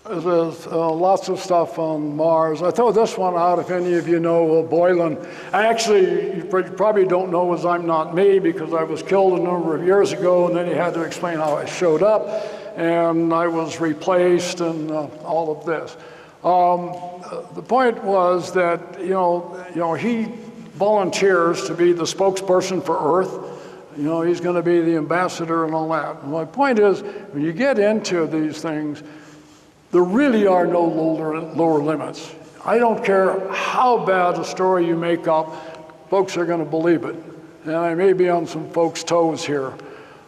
There's lots of stuff on Mars. I throw this one out if any of you know Boylan. You probably don't know as I'm Not Me, because I was killed a number of years ago, and then he had to explain how I showed up, and I was replaced, and all of this. The point was that he volunteers to be the spokesperson for Earth. He's going to be the ambassador and all that. And my point is, when you get into these things, there really are no lower limits. I don't care how bad a story you make up, folks are going to believe it. And I may be on some folks' toes here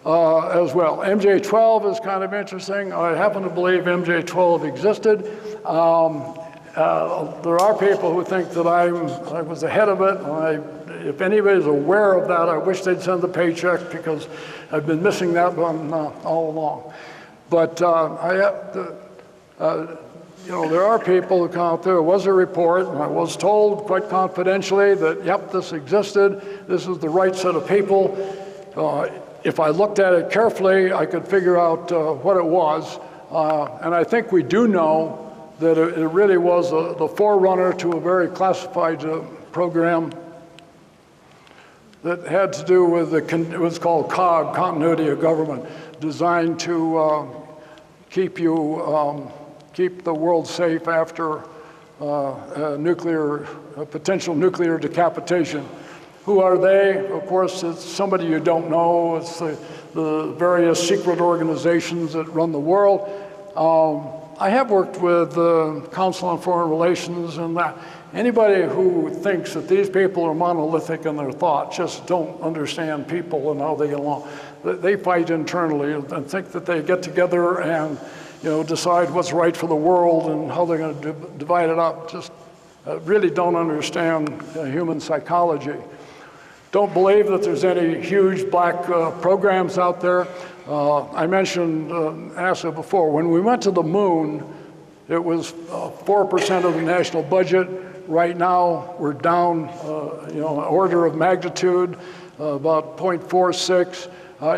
as well. MJ-12 is kind of interesting. I happen to believe MJ-12 existed. There are people who think that I was ahead of it. And if anybody's aware of that, I wish they'd send the paycheck because I've been missing that one all along. But you know, there are people who come out there. There was a report, and I was told quite confidentially that, yep, this existed. This is the right set of people. If I looked at it carefully, I could figure out what it was. And I think we do know that it really was the forerunner to a very classified program that had to do with what's called COG, continuity of government, designed to keep the world safe after potential nuclear decapitation. Who are they? Of course, it's somebody you don't know. It's the various secret organizations that run the world. I have worked with the Council on Foreign Relations, and that anybody who thinks that these people are monolithic in their thought just don't understand people and how they get along. They fight internally and think that they get together and, you know, decide what's right for the world and how they're going to divide it up. Just really don't understand human psychology. Don't believe that there's any huge black programs out there. I mentioned NASA before. When we went to the moon, it was 4% of the national budget. Right now, we're down, you know, an order of magnitude, about 0.46.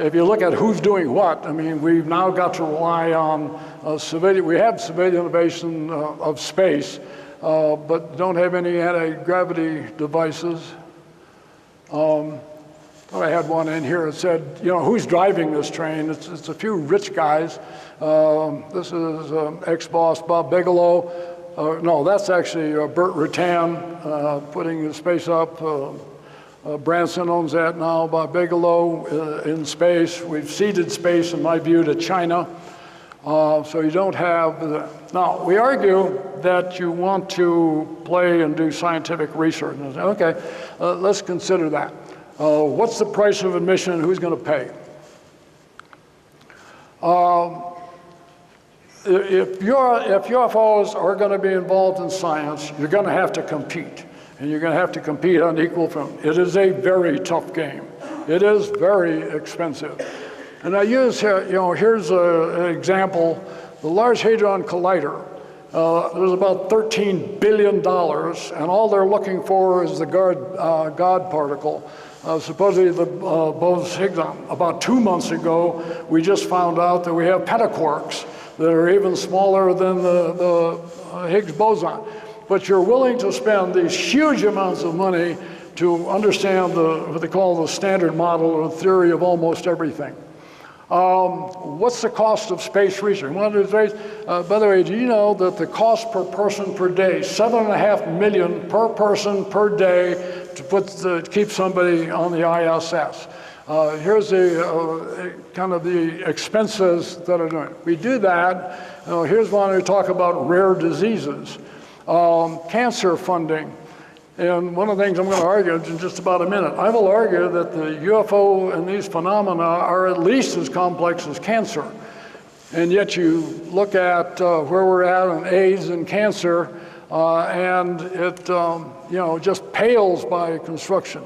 If you look at who's doing what, I mean, we've now got to rely on civilian. We have civilian innovation of space, but don't have any anti-gravity devices. I had one in here that said, you know, who's driving this train? It's a few rich guys. This is ex-boss Bob Bigelow. No, that's actually Burt Rutan putting the space up. Branson owns that now. Bob Bigelow in space. We've ceded space, in my view, to China. So you don't have now, we argue that you want to play and do scientific research. And I say, okay, let's consider that. What's the price of admission and who's going to pay? If UFOs are going to be involved in science, you're going to have to compete. And you're going to have to compete on equal footing. It is a very tough game. It is very expensive. And I use here, you know, here's an example. The Large Hadron Collider, there's about $13 billion, and all they're looking for is the God particle. Supposedly the Bose-Higgs. About 2 months ago, we just found out that we have pentaquarks that are even smaller than the Higgs boson. But you're willing to spend these huge amounts of money to understand what they call the standard model or the theory of almost everything. What's the cost of space research? By the way, do you know that the cost per person per day, $7.5 million per person per day to keep somebody on the ISS? Here's the kind of the expenses that are doing. We do that. Here's one we talk about rare diseases, cancer funding. And one of the things I'm going to argue in just about a minute, I will argue that the UFO and these phenomena are at least as complex as cancer. And yet you look at where we're at on AIDS and cancer, and it you know, just pales by construction.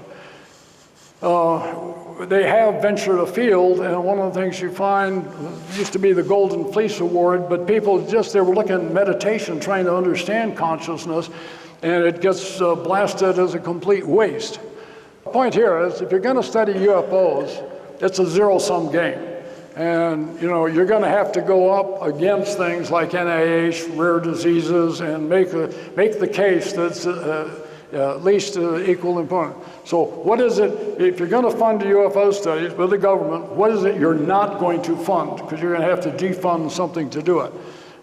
They have ventured afield, and one of the things you find used to be the Golden Fleece Award, but people they were looking at meditation, trying to understand consciousness, and it gets blasted as a complete waste. The point here is, if you're going to study UFOs, it's a zero-sum game. And you know, you're going to have to go up against things like NIH, rare diseases, and make the case that's at least equal important. So what is it, if you're going to fund UFO studies with the government, what is it you're not going to fund? Because you're going to have to defund something to do it.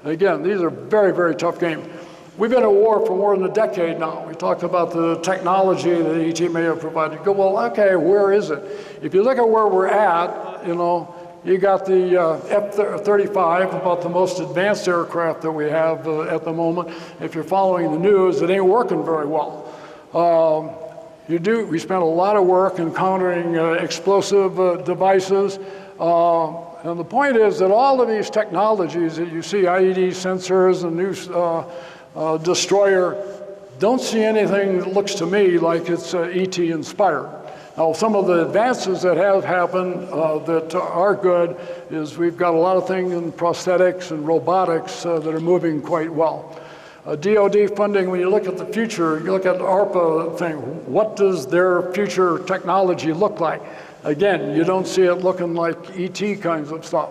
And again, these are very, very tough games. We've been at war for more than a decade now. We talked about the technology that ET may have provided. You go, well, okay, where is it? If you look at where we're at, you know, you got the F-35, about the most advanced aircraft that we have at the moment. If you're following the news, it ain't working very well. We spent a lot of work encountering explosive devices. And the point is that all of these technologies that you see, IED sensors and new destroyer, don't see anything that looks to me like it's ET inspired. Now, some of the advances that have happened that are good is we've got a lot of things in prosthetics and robotics that are moving quite well. DoD funding, when you look at the future, you look at the ARPA thing, what does their future technology look like? Again, you don't see it looking like ET kinds of stuff.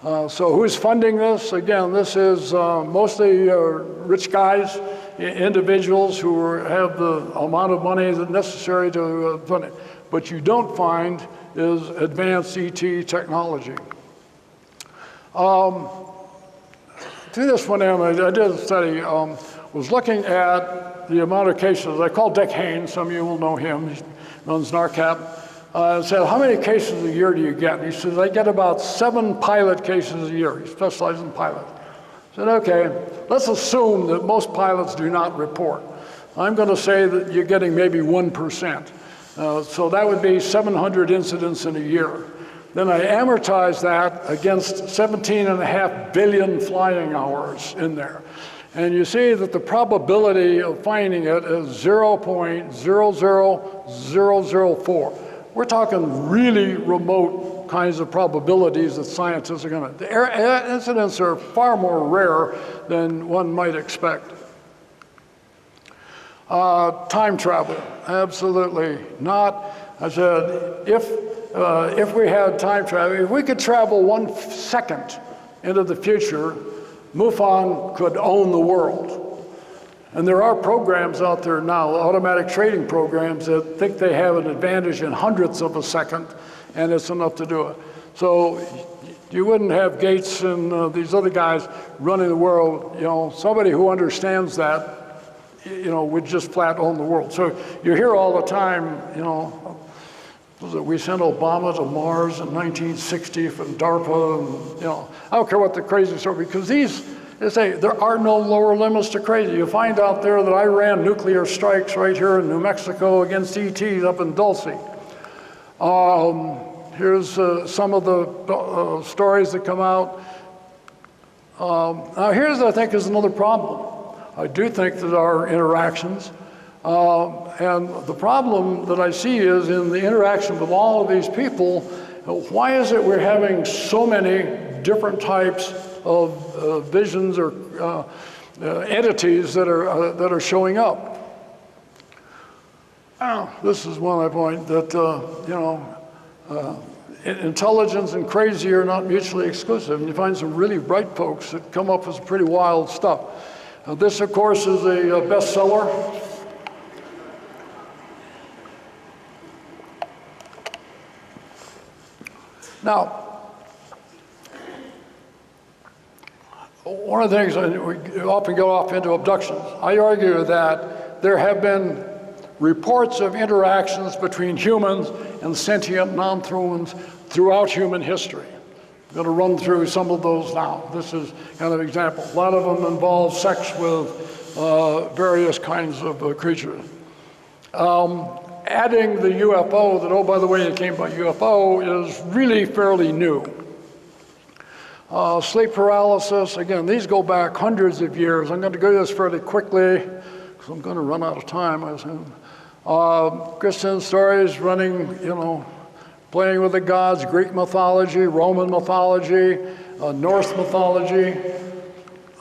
So who's funding this? Again, this is mostly rich guys, individuals who have the amount of money that's necessary to fund it. What you don't find is advanced ET technology. To this one, I did a study, was looking at the amount of cases. I called Dick Haynes, some of you will know him, he runs NARCAP. I said, how many cases a year do you get? And he says, I get about 7 pilot cases a year. He specializes in pilots. I said, okay, let's assume that most pilots do not report. I'm going to say that you're getting maybe 1%. So that would be 700 incidents in a year. Then I amortize that against 17.5 billion flying hours in there. And you see that the probability of finding it is 0.00004. We're talking really remote kinds of probabilities that scientists are going to. The incidents are far more rare than one might expect. Time travel, absolutely not. I said, if we had time travel, if we could travel 1 second into the future, MUFON could own the world. And there are programs out there now, automatic trading programs, that think they have an advantage in hundredths of a second, and it's enough to do it. So you wouldn't have Gates and these other guys running the world. You know, somebody who understands that, you know, would just flat own the world. So you hear all the time, you know, we sent Obama to Mars in 1960 from DARPA, and, you know, I don't care what the crazy story, because they say there are no lower limits to crazy. You find out there that I ran nuclear strikes right here in New Mexico against ETs up in Dulce. Here's some of the stories that come out. Now here's, I think, is another problem. I do think that our interactions, and the problem that I see is in the interaction with all of these people, why is it we're having so many different types of visions or entities that are showing up? This is one I point that, you know, intelligence and crazy are not mutually exclusive. And you find some really bright folks that come up with some pretty wild stuff. This, of course, is a bestseller. Now, one of the things, we often go off into abductions. I argue that there have been reports of interactions between humans and sentient non-humans throughout human history. I'm going to run through some of those now. This is kind of an example. A lot of them involve sex with various kinds of creatures. Adding the UFO, that, oh, by the way, it came by UFO, is really fairly new. Sleep paralysis, again, these go back hundreds of years. I'm going to go through this fairly quickly because I'm going to run out of time, I assume. Christian stories running, you know, playing with the gods, Greek mythology, Roman mythology, Norse mythology,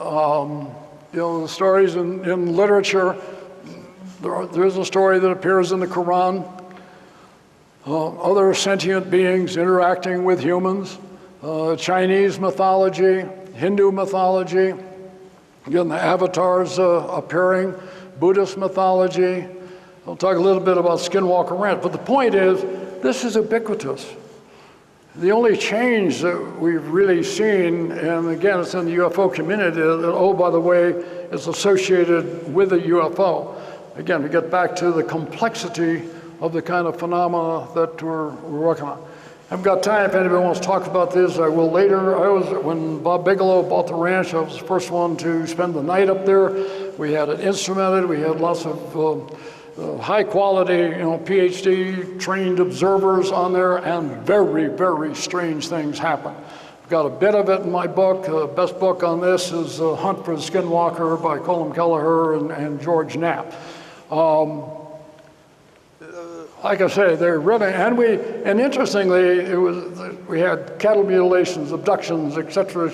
you know, the stories in literature. There's a story that appears in the Quran, other sentient beings interacting with humans. Chinese mythology, Hindu mythology, again, the avatars appearing, Buddhist mythology. I'll talk a little bit about Skinwalker Ranch, but the point is, this is ubiquitous. The only change that we've really seen, and again, it's in the UFO community, that, oh, by the way, it's associated with a UFO. Again, we get back to the complexity of the kind of phenomena that we're working on. I haven't got time. If anybody wants to talk about this, I will later. When Bob Bigelow bought the ranch, I was the first one to spend the night up there. We had it instrumented. We had lots of high quality, you know, PhD trained observers on there, and very, very strange things happen. got a bit of it in my book. The best book on this is Hunt for the Skinwalker by Colm Kelleher and George Knapp. Like I say, they're really, and interestingly, we had cattle mutilations, abductions, et cetera,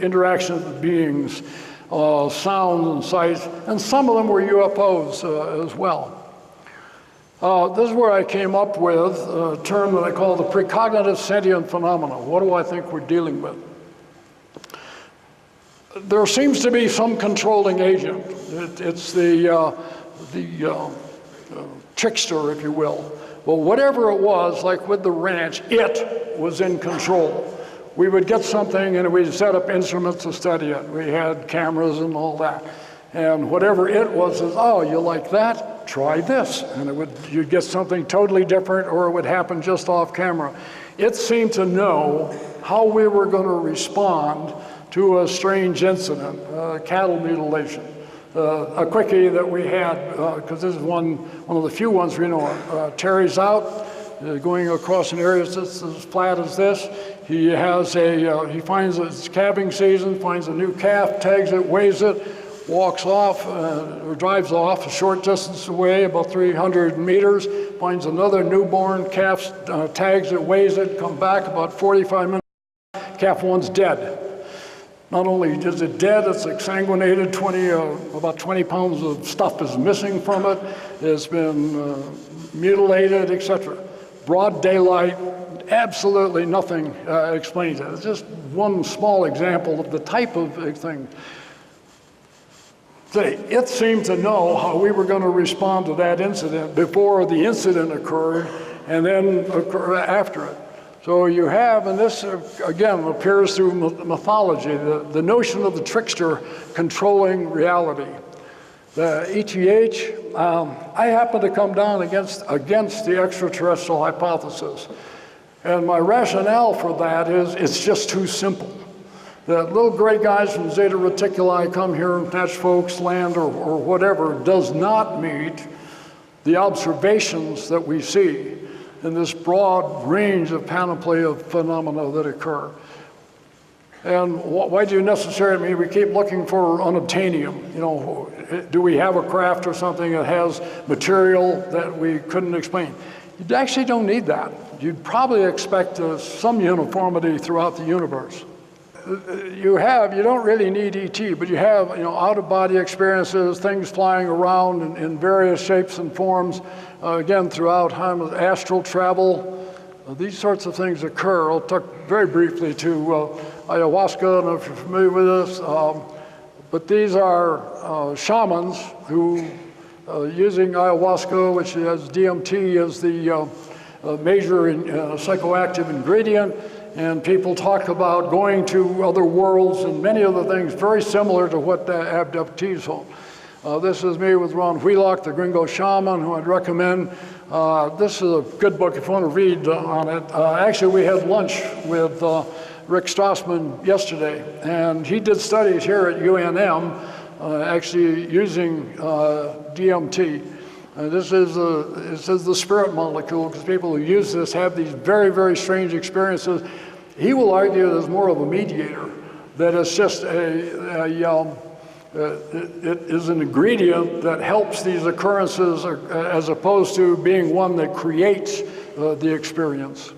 interactions with beings, sounds and sights, and some of them were UFOs as well. This is where I came up with a term that I call the precognitive sentient phenomena. What do I think we're dealing with? There seems to be some controlling agent. It's the trickster, if you will. Well, whatever it was, like with the ranch, it was in control. We would get something and we'd set up instruments to study it. We had cameras and all that. And whatever it was is, oh, you like that? Try this. And you'd get something totally different, or it would happen just off camera. It seemed to know how we were going to respond to a strange incident, cattle mutilation. A quickie that we had, because this is one of the few ones we know. Terry's out, going across an area that's as flat as this. He has he finds it's calving season, finds a new calf, tags it, weighs it, walks off, or drives off a short distance away, about 300 meters, finds another newborn calf, tags it, weighs it, come back about 45 minutes, calf one's dead. Not only is it dead, it's exsanguinated, about 20 pounds of stuff is missing from it, it's been mutilated, etc. Broad daylight, absolutely nothing explains it. It's just one small example of the type of thing. It seemed to know how we were going to respond to that incident before the incident occurred and then after it. So you have, and this again appears through mythology, the notion of the trickster controlling reality. The ETH, I happen to come down against the extraterrestrial hypothesis. And my rationale for that is it's just too simple. That little gray guys from Zeta Reticuli come here and snatch folks' land or whatever does not meet the observations that we see in this broad range of panoply of phenomena that occur. And why do you necessarily, we keep looking for unobtainium. You know, do we have a craft or something that has material that we couldn't explain? You actually don't need that. You'd probably expect some uniformity throughout the universe. You don't really need ET, but you have, out-of-body experiences, things flying around in various shapes and forms, again, throughout time, astral travel. These sorts of things occur. I'll talk very briefly to ayahuasca, I don't know if you're familiar with this, but these are shamans who, using ayahuasca, which has DMT as the major psychoactive ingredient, and people talk about going to other worlds and many other things very similar to what the abductees hold. This is me with Ron Wheelock, the Gringo Shaman, who I'd recommend. This is a good book if you want to read on it. Actually, we had lunch with Rick Strassman yesterday, and he did studies here at UNM, actually using DMT. This is the spirit molecule, because people who use this have these very, very strange experiences. He will argue there's more of a mediator, that it's just it is an ingredient that helps these occurrences as opposed to being one that creates the experience.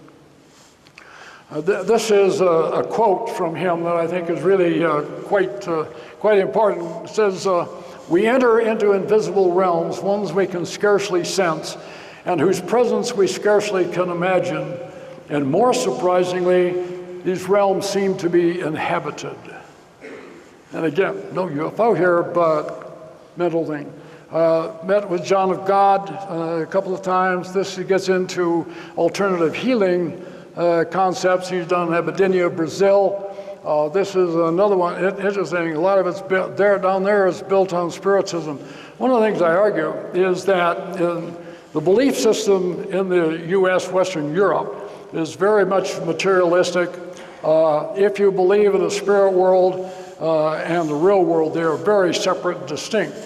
This is a quote from him that I think is really quite important. It says, "We enter into invisible realms, ones we can scarcely sense, and whose presence we scarcely can imagine. And more surprisingly, these realms seem to be inhabited." And again, no UFO here, but mental thing. Met with John of God a couple of times. This gets into alternative healing concepts. He's done Abydinia, Brazil. This is another one, interesting. A lot of it's built down there is built on spiritism. One of the things I argue is that the belief system in the US, Western Europe, is very much materialistic. If you believe in the spirit world and the real world, they are very separate and distinct.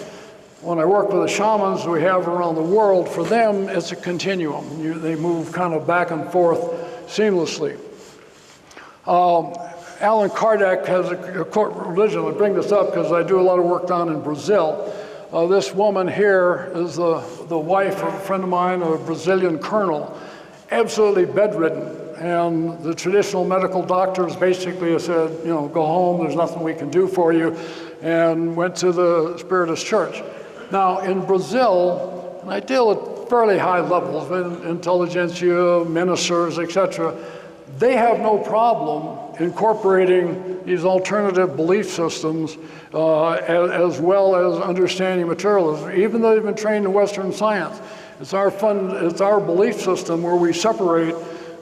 When I work with the shamans we have around the world, for them it's a continuum. They move kind of back and forth seamlessly. Allan Kardec has a quote religion. I bring this up because I do a lot of work down in Brazil. This woman here is the wife of a friend of mine, a Brazilian colonel, absolutely bedridden. And the traditional medical doctors basically said, you know, go home, there's nothing we can do for you, and went to the Spiritist Church. Now, in Brazil, and I deal at fairly high levels, intelligentsia, ministers, etc., they have no problem incorporating these alternative belief systems as well as understanding materialism, even though they've been trained in Western science. It's our belief system where we separate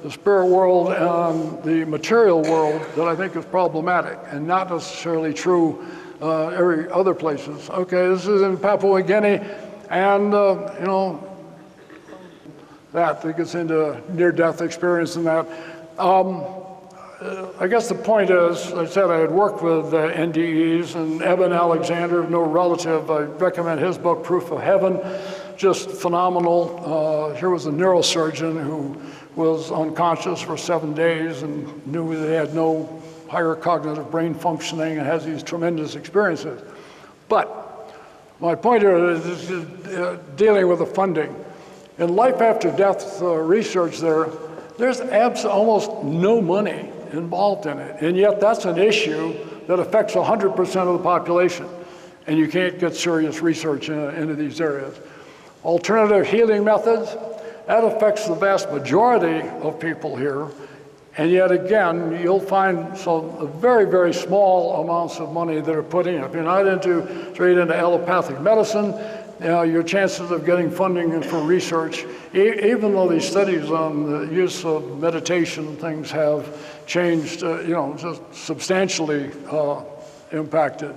the spirit world and the material world that I think is problematic and not necessarily true every other places. Okay, this is in Papua New Guinea, and you know, that gets into near-death experience and that. I guess the point is, I said I had worked with NDEs, and Eben Alexander, no relative, I recommend his book, Proof of Heaven, just phenomenal. Here was a neurosurgeon who was unconscious for 7 days and knew they had no higher cognitive brain functioning and has these tremendous experiences. But my point here is dealing with the funding. In life after death research there's almost no money involved in it, and yet that's an issue that affects 100% of the population, and you can't get serious research into these areas. Alternative healing methods, that affects the vast majority of people here, and yet again, you'll find some very, very small amounts of money that are put in. If you're not straight into allopathic medicine, you know, your chances of getting funding for research, even though these studies on the use of meditation and things have changed, you know, just substantially impacted.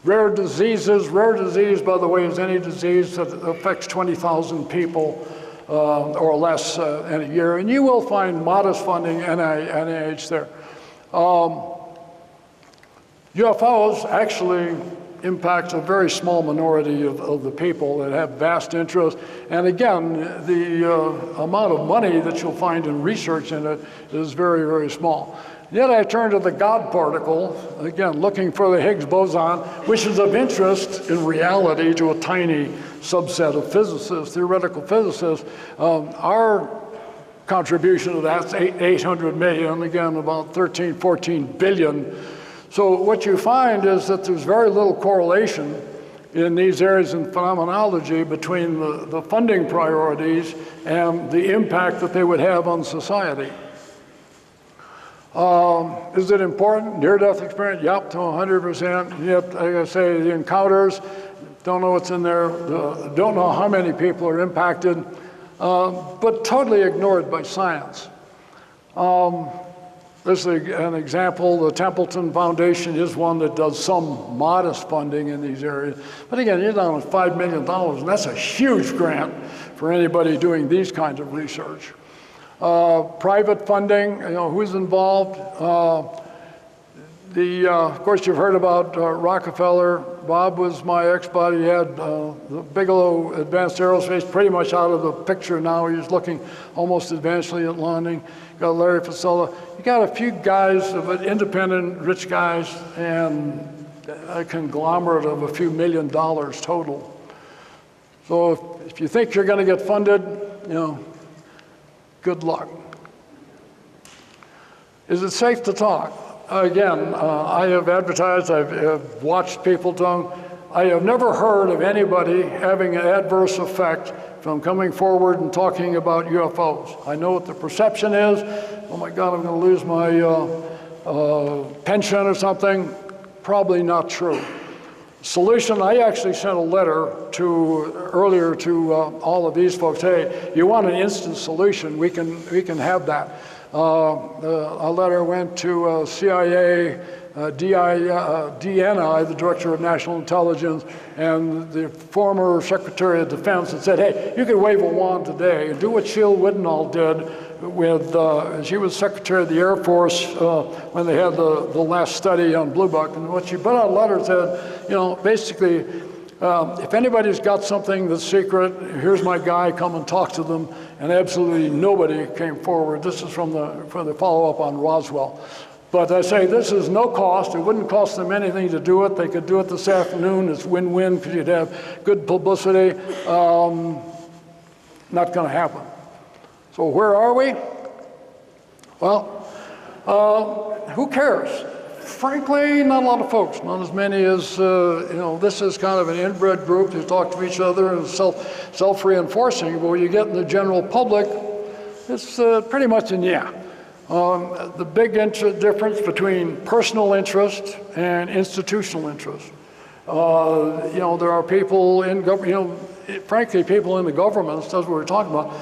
Rare disease, by the way, is any disease that affects 20,000 people or less in a year, and you will find modest funding, NIH there. UFOs actually impacts a very small minority of the people that have vast interest. And again, the amount of money that you'll find in research in it is very, very small. Yet I turn to the God particle, again, looking for the Higgs boson, which is of interest in reality to a tiny subset of physicists, theoretical physicists. Our contribution to that's 800 million, again, about 13, 14 billion. So what you find is that there's very little correlation in these areas in phenomenology between the funding priorities and the impact that they would have on society. Is it important? Near-death experience? Yep, to 100%. Yep, like I say, the encounters, don't know what's in there, don't know how many people are impacted, but totally ignored by science. This is an example. The Templeton Foundation is one that does some modest funding in these areas. But again, you're down to $5 million, and that's a huge grant for anybody doing these kinds of research. Private funding, you know, who's involved? Of course, you've heard about Rockefeller. Bob was my ex-buddy. He had the Bigelow Advanced Aerospace pretty much out of the picture now. He's looking almost advancedly at landing. Got Larry Fasella. You got a few guys, but independent, rich guys, and a conglomerate of a few $1 million total. So if you think you're going to get funded, you know, good luck. Is it safe to talk? Again, I have advertised, I've watched people talk. I have never heard of anybody having an adverse effect from coming forward and talking about UFOs. I know what the perception is. Oh my God, I'm going to lose my pension or something. Probably not true. Solution, I actually sent a letter earlier to all of these folks. Hey, you want an instant solution, we can have that. A letter went to CIA, DNI, the Director of National Intelligence, and the former Secretary of Defense, and said, hey, you could wave a wand today and do what Sheila Widenall did with, she was Secretary of the Air Force when they had the last study on Blue Book, and what she put out a letter said, you know, basically, if anybody's got something that's secret, here's my guy, come and talk to them, and absolutely nobody came forward. This is from the follow-up on Roswell. But I say this is no cost. It wouldn't cost them anything to do it. They could do it this afternoon. It's win-win because you'd have good publicity. Not going to happen. So where are we? Well, who cares? Frankly, not a lot of folks, not as many as, this is kind of an inbred group who talk to each other and self-reinforcing, but when you get in the general public, it's pretty much in yeah. The big difference between personal interest and institutional interest. There are people in government, frankly, people in the government, that's what we're talking about,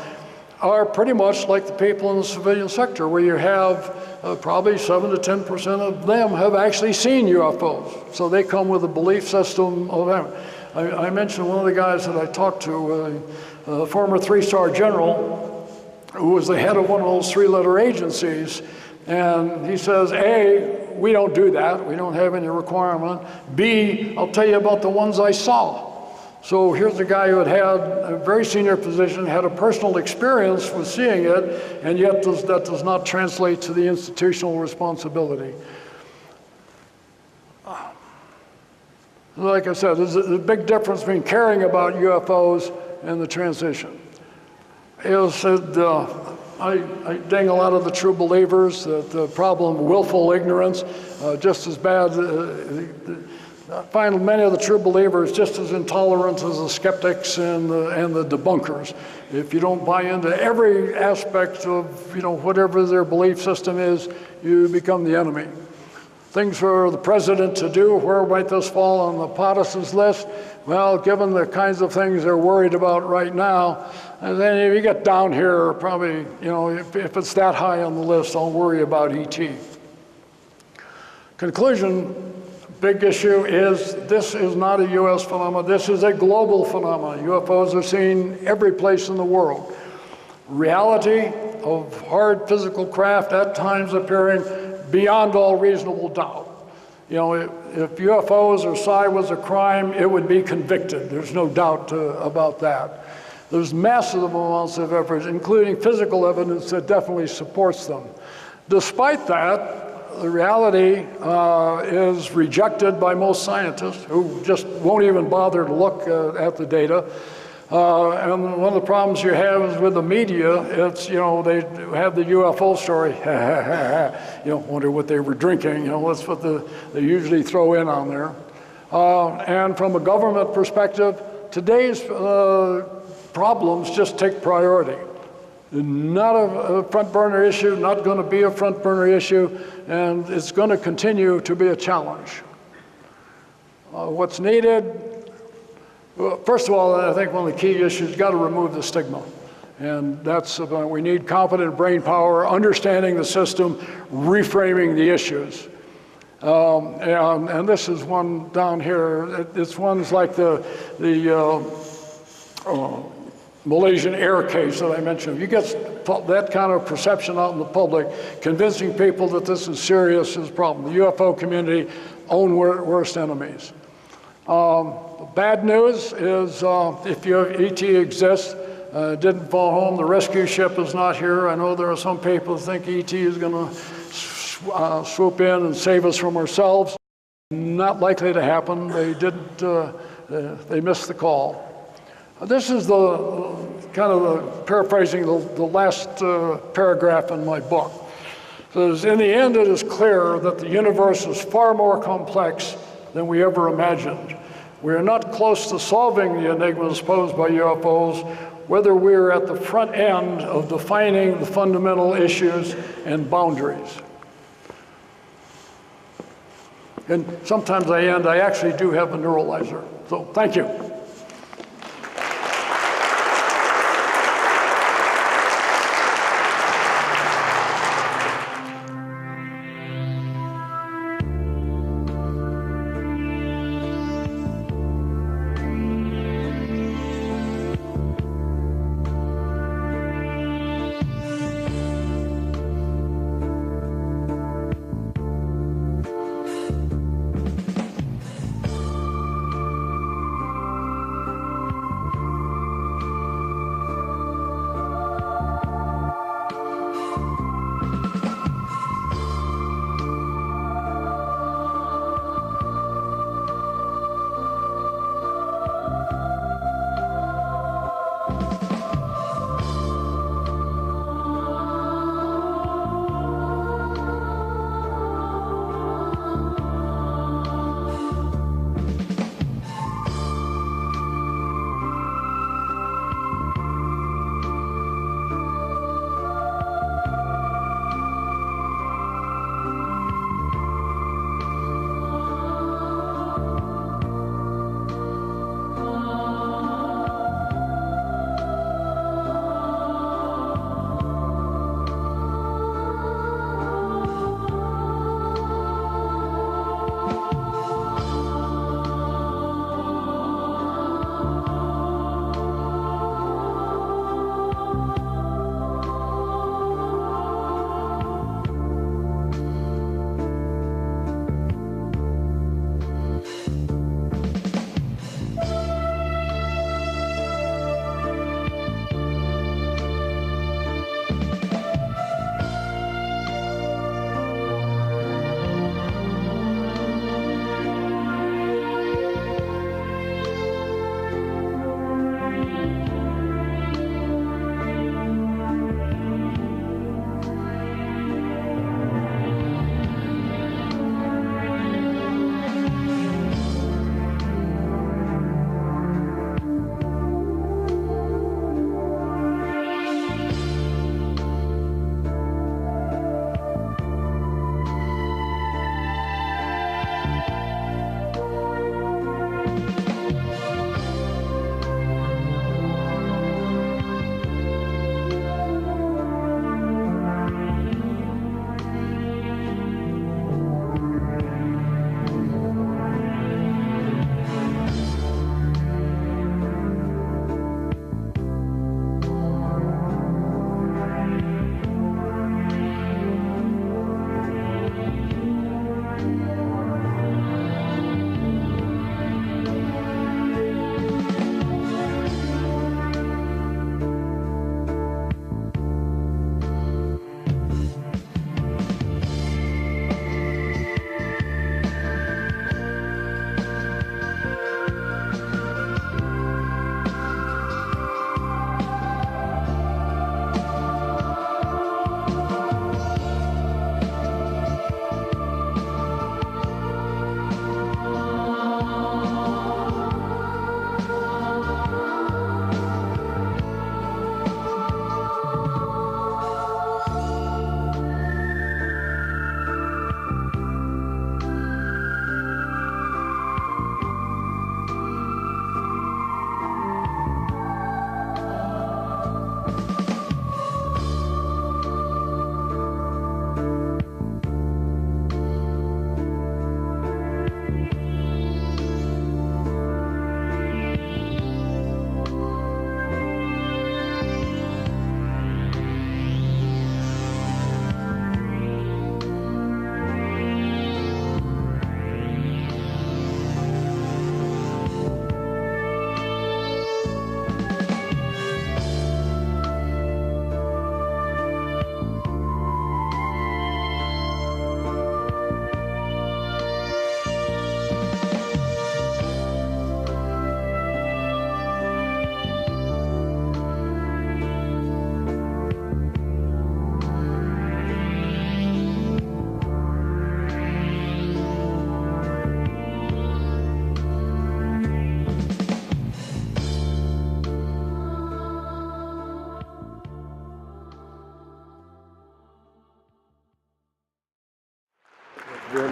are pretty much like the people in the civilian sector, where you have probably 7 to 10% of them have actually seen UFOs. So they come with a belief system of them. I mentioned one of the guys that I talked to, a former 3-star general, who was the head of one of those 3-letter agencies, and he says, A, we don't do that, we don't have any requirement. B, I'll tell you about the ones I saw. So here's a guy who had a very senior position, had a personal experience with seeing it, and yet that does not translate to the institutional responsibility. Like I said, there's a big difference between caring about UFOs and the transition. I ding a lot of the true believers that the problem, willful ignorance, just as bad. I find many of the true believers just as intolerant as the skeptics and the debunkers. If you don't buy into every aspect of whatever their belief system is, you become the enemy. Things for the president to do, where might this fall on the partisan's list? Well, given the kinds of things they're worried about right now, and then if you get down here, probably, if it's that high on the list, I'll worry about ET. Conclusion, big issue is this is not a U.S. phenomenon. This is a global phenomenon. UFOs are seen every place in the world. Reality of hard physical craft at times appearing beyond all reasonable doubt. If UFOs or psi was a crime, it would be convicted. There's no doubt about that. There's massive amounts of evidence, including physical evidence, that definitely supports them. Despite that, the reality is rejected by most scientists who just won't even bother to look at the data. And one of the problems you have is with the media, it's, they have the UFO story, wonder what they were drinking, that's what they usually throw in on there. And from a government perspective, today's problems just take priority. Not a front burner issue, not going to be a front burner issue, and it's going to continue to be a challenge. What's needed? Well, first of all, I think one of the key issues, got to remove the stigma. And that's about, we need competent brain power, understanding the system, reframing the issues. And this is one down here. It's ones like the Malaysian air case that I mentioned. You get that kind of perception out in the public, convincing people that this is serious is a problem. The UFO community, own worst enemies. Bad news is if ET exists, didn't fall home, the rescue ship is not here. I know there are some people who think ET is going to swoop in and save us from ourselves. Not likely to happen. They didn't, they missed the call. This is the kind of paraphrasing the last paragraph in my book. It says, in the end, it is clear that the universe is far more complex than we ever imagined. We are not close to solving the enigmas posed by UFOs, whether we're at the front end of defining the fundamental issues and boundaries. And sometimes I actually do have a neuralizer. So thank you.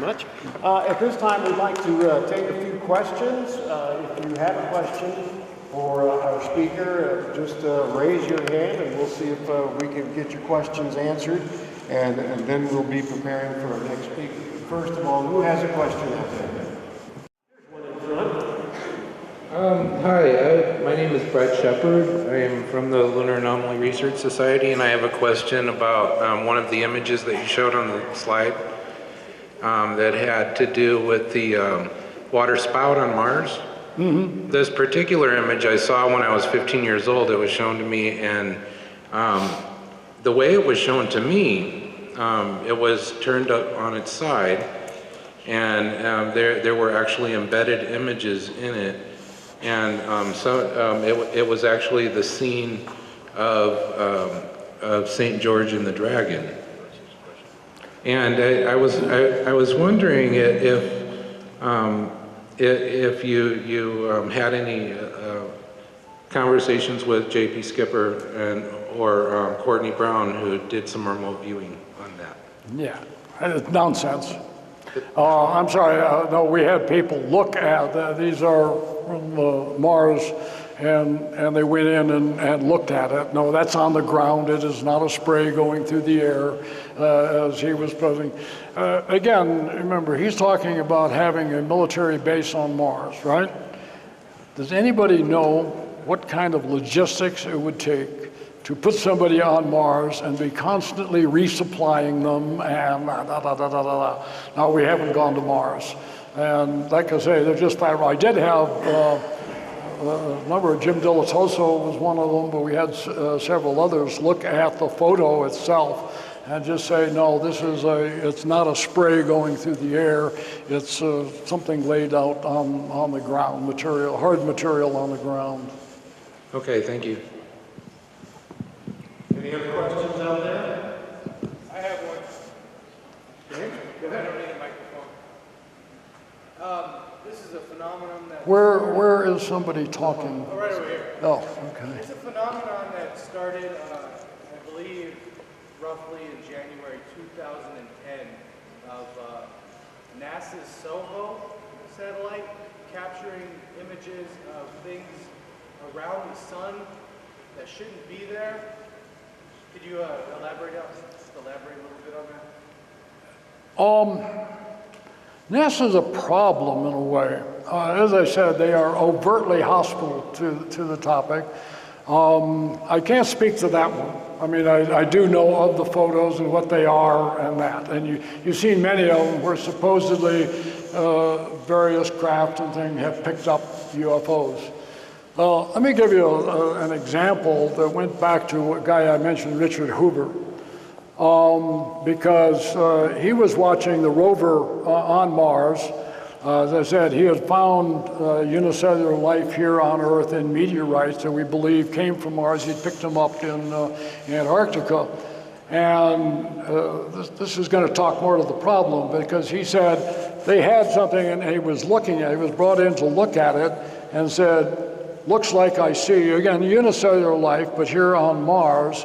much. At this time, we'd like to take a few questions. If you have a question for our speaker, just raise your hand and we'll see if we can get your questions answered. And then we'll be preparing for our next speaker. First of all, who has a question out there? There's one in front. Hi, my name is Brett Shepard. I am from the Lunar Anomaly Research Society, and I have a question about one of the images that you showed on the slide that had to do with the water spout on Mars. Mm-hmm. This particular image I saw when I was 15 years old. It was shown to me, and the way it was shown to me, it was turned up on its side, and there were actually embedded images in it. And it was actually the scene of St. George and the Dragon. And I was wondering if you had any conversations with J.P. Skipper or Courtney Brown, who did some remote viewing on that. Yeah, it's nonsense. I'm sorry, no, we had people look at, these are from Mars, and they went in and looked at it. No, that's on the ground. It is not a spray going through the air, as he was posing. Again, remember, he's talking about having a military base on Mars, right? Does anybody know what kind of logistics it would take to put somebody on Mars and be constantly resupplying them and Now, we haven't gone to Mars. And like I say, they're just flat. I did have a number of, Jim Dilatoso was one of them, but we had several others look at the photo itself and just say, no, it's not a spray going through the air. It's something laid out on the ground, hard material on the ground. Okay, thank you. Any other questions out there? I have one. Okay, go I ahead. don't need a microphone. This is a phenomenon that... Where is somebody talking? Oh, right over here. Oh, okay. It's a phenomenon that started, I believe, roughly in January 2010 of NASA's SOHO satellite capturing images of things around the sun that shouldn't be there. Could you elaborate a little bit on that? NASA's a problem in a way. As I said, they are overtly hostile to the topic. I can't speak to that one. I mean, I do know of the photos and what they are and that. And you've seen many of them where supposedly various craft and things have picked up UFOs. Let me give you an example that went back to a guy I mentioned, Richard Hoover, because he was watching the rover on Mars. As I said, he had found unicellular life here on Earth in meteorites that we believe came from Mars. He'd picked them up in Antarctica. And this is going to talk more to the problem, because he said they had something and he was brought in to look at it and said, looks like I see, again, unicellular life, but here on Mars.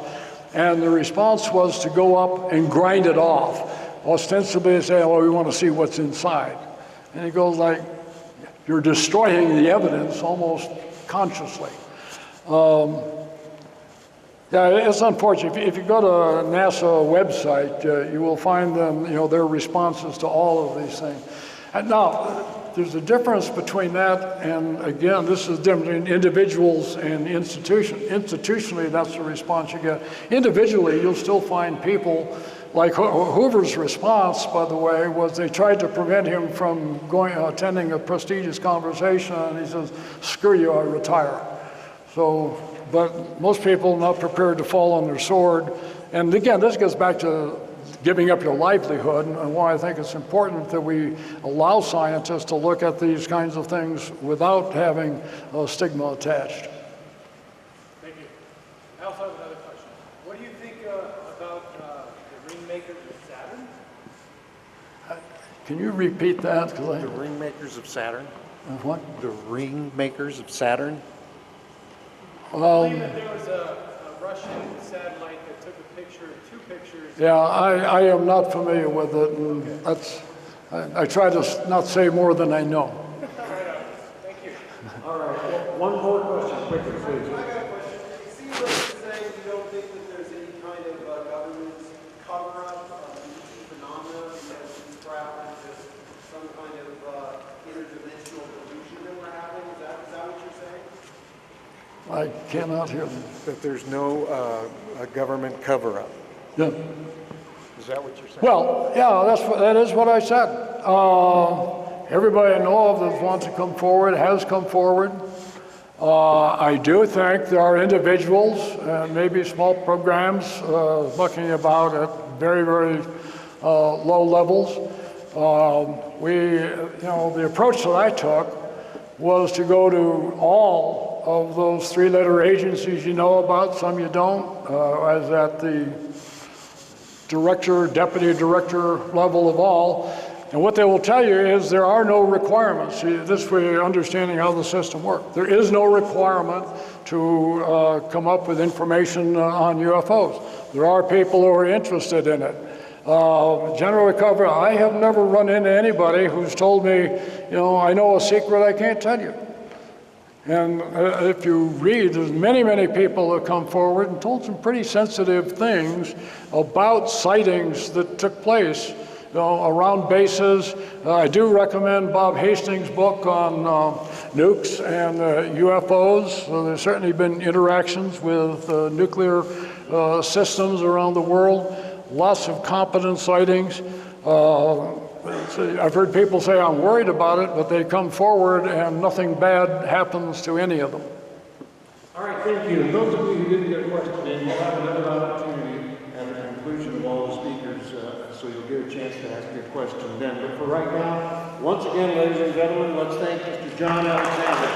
And the response was to go up and grind it off, ostensibly say, oh, we want to see what's inside. And he goes like, you're destroying the evidence almost consciously. Yeah, it's unfortunate. If you go to a NASA website, you will find them, their responses to all of these things. And now, there's a difference between that and, again, this is different between individuals and institutions. Institutionally, that's the response you get. Individually, you'll still find people like Hoover's response, by the way, was they tried to prevent him from attending a prestigious conversation, and he says, screw you, I retire. So, but most people are not prepared to fall on their sword. And again, this gets back to giving up your livelihood, and why I think it's important that we allow scientists to look at these kinds of things without having a stigma attached. Thank you. I also have another question. What do you think about the ringmakers of Saturn? Can you repeat that? The ringmakers of Saturn? What? The ringmakers of Saturn? I believe that there was a Russian satellite that took two pictures. Yeah, I am not familiar with it, and I try to not say more than I know. All right, one more question, quickly, please. I got a question. It seems like you're saying you don't think that there's any kind of government cover-up of the phenomena because it's perhaps just some kind of interdimensional illusion that we're having. Is that what you're saying? I cannot hear them. That there's no government cover-up. Yeah. Is that what you're saying? Well, yeah, that is what I said. Everybody I know of that wants to come forward has come forward. I do think there are individuals and maybe small programs looking about at very, very low levels. The approach that I took was to go to all of those three-letter agencies you know about, some you don't, as at the director, deputy director level of all. And what they will tell you is there are no requirements. See, this way you're understanding how the system works. There is no requirement to come up with information on UFOs. There are people who are interested in it. General recovery, I have never run into anybody who's told me, I know a secret I can't tell you. And if you read, there's many, many people that come forward and told some pretty sensitive things about sightings that took place around bases. I do recommend Bob Hastings' book on nukes and UFOs. So there's certainly been interactions with nuclear systems around the world. Lots of competent sightings. I've heard people say, I'm worried about it, but they come forward and nothing bad happens to any of them. All right, thank you. Those of you who didn't get a question in, we'll have another opportunity at the conclusion of all the speakers, so you'll get a chance to ask your question then. But for right now, once again, ladies and gentlemen, let's thank Mr. John Alexander.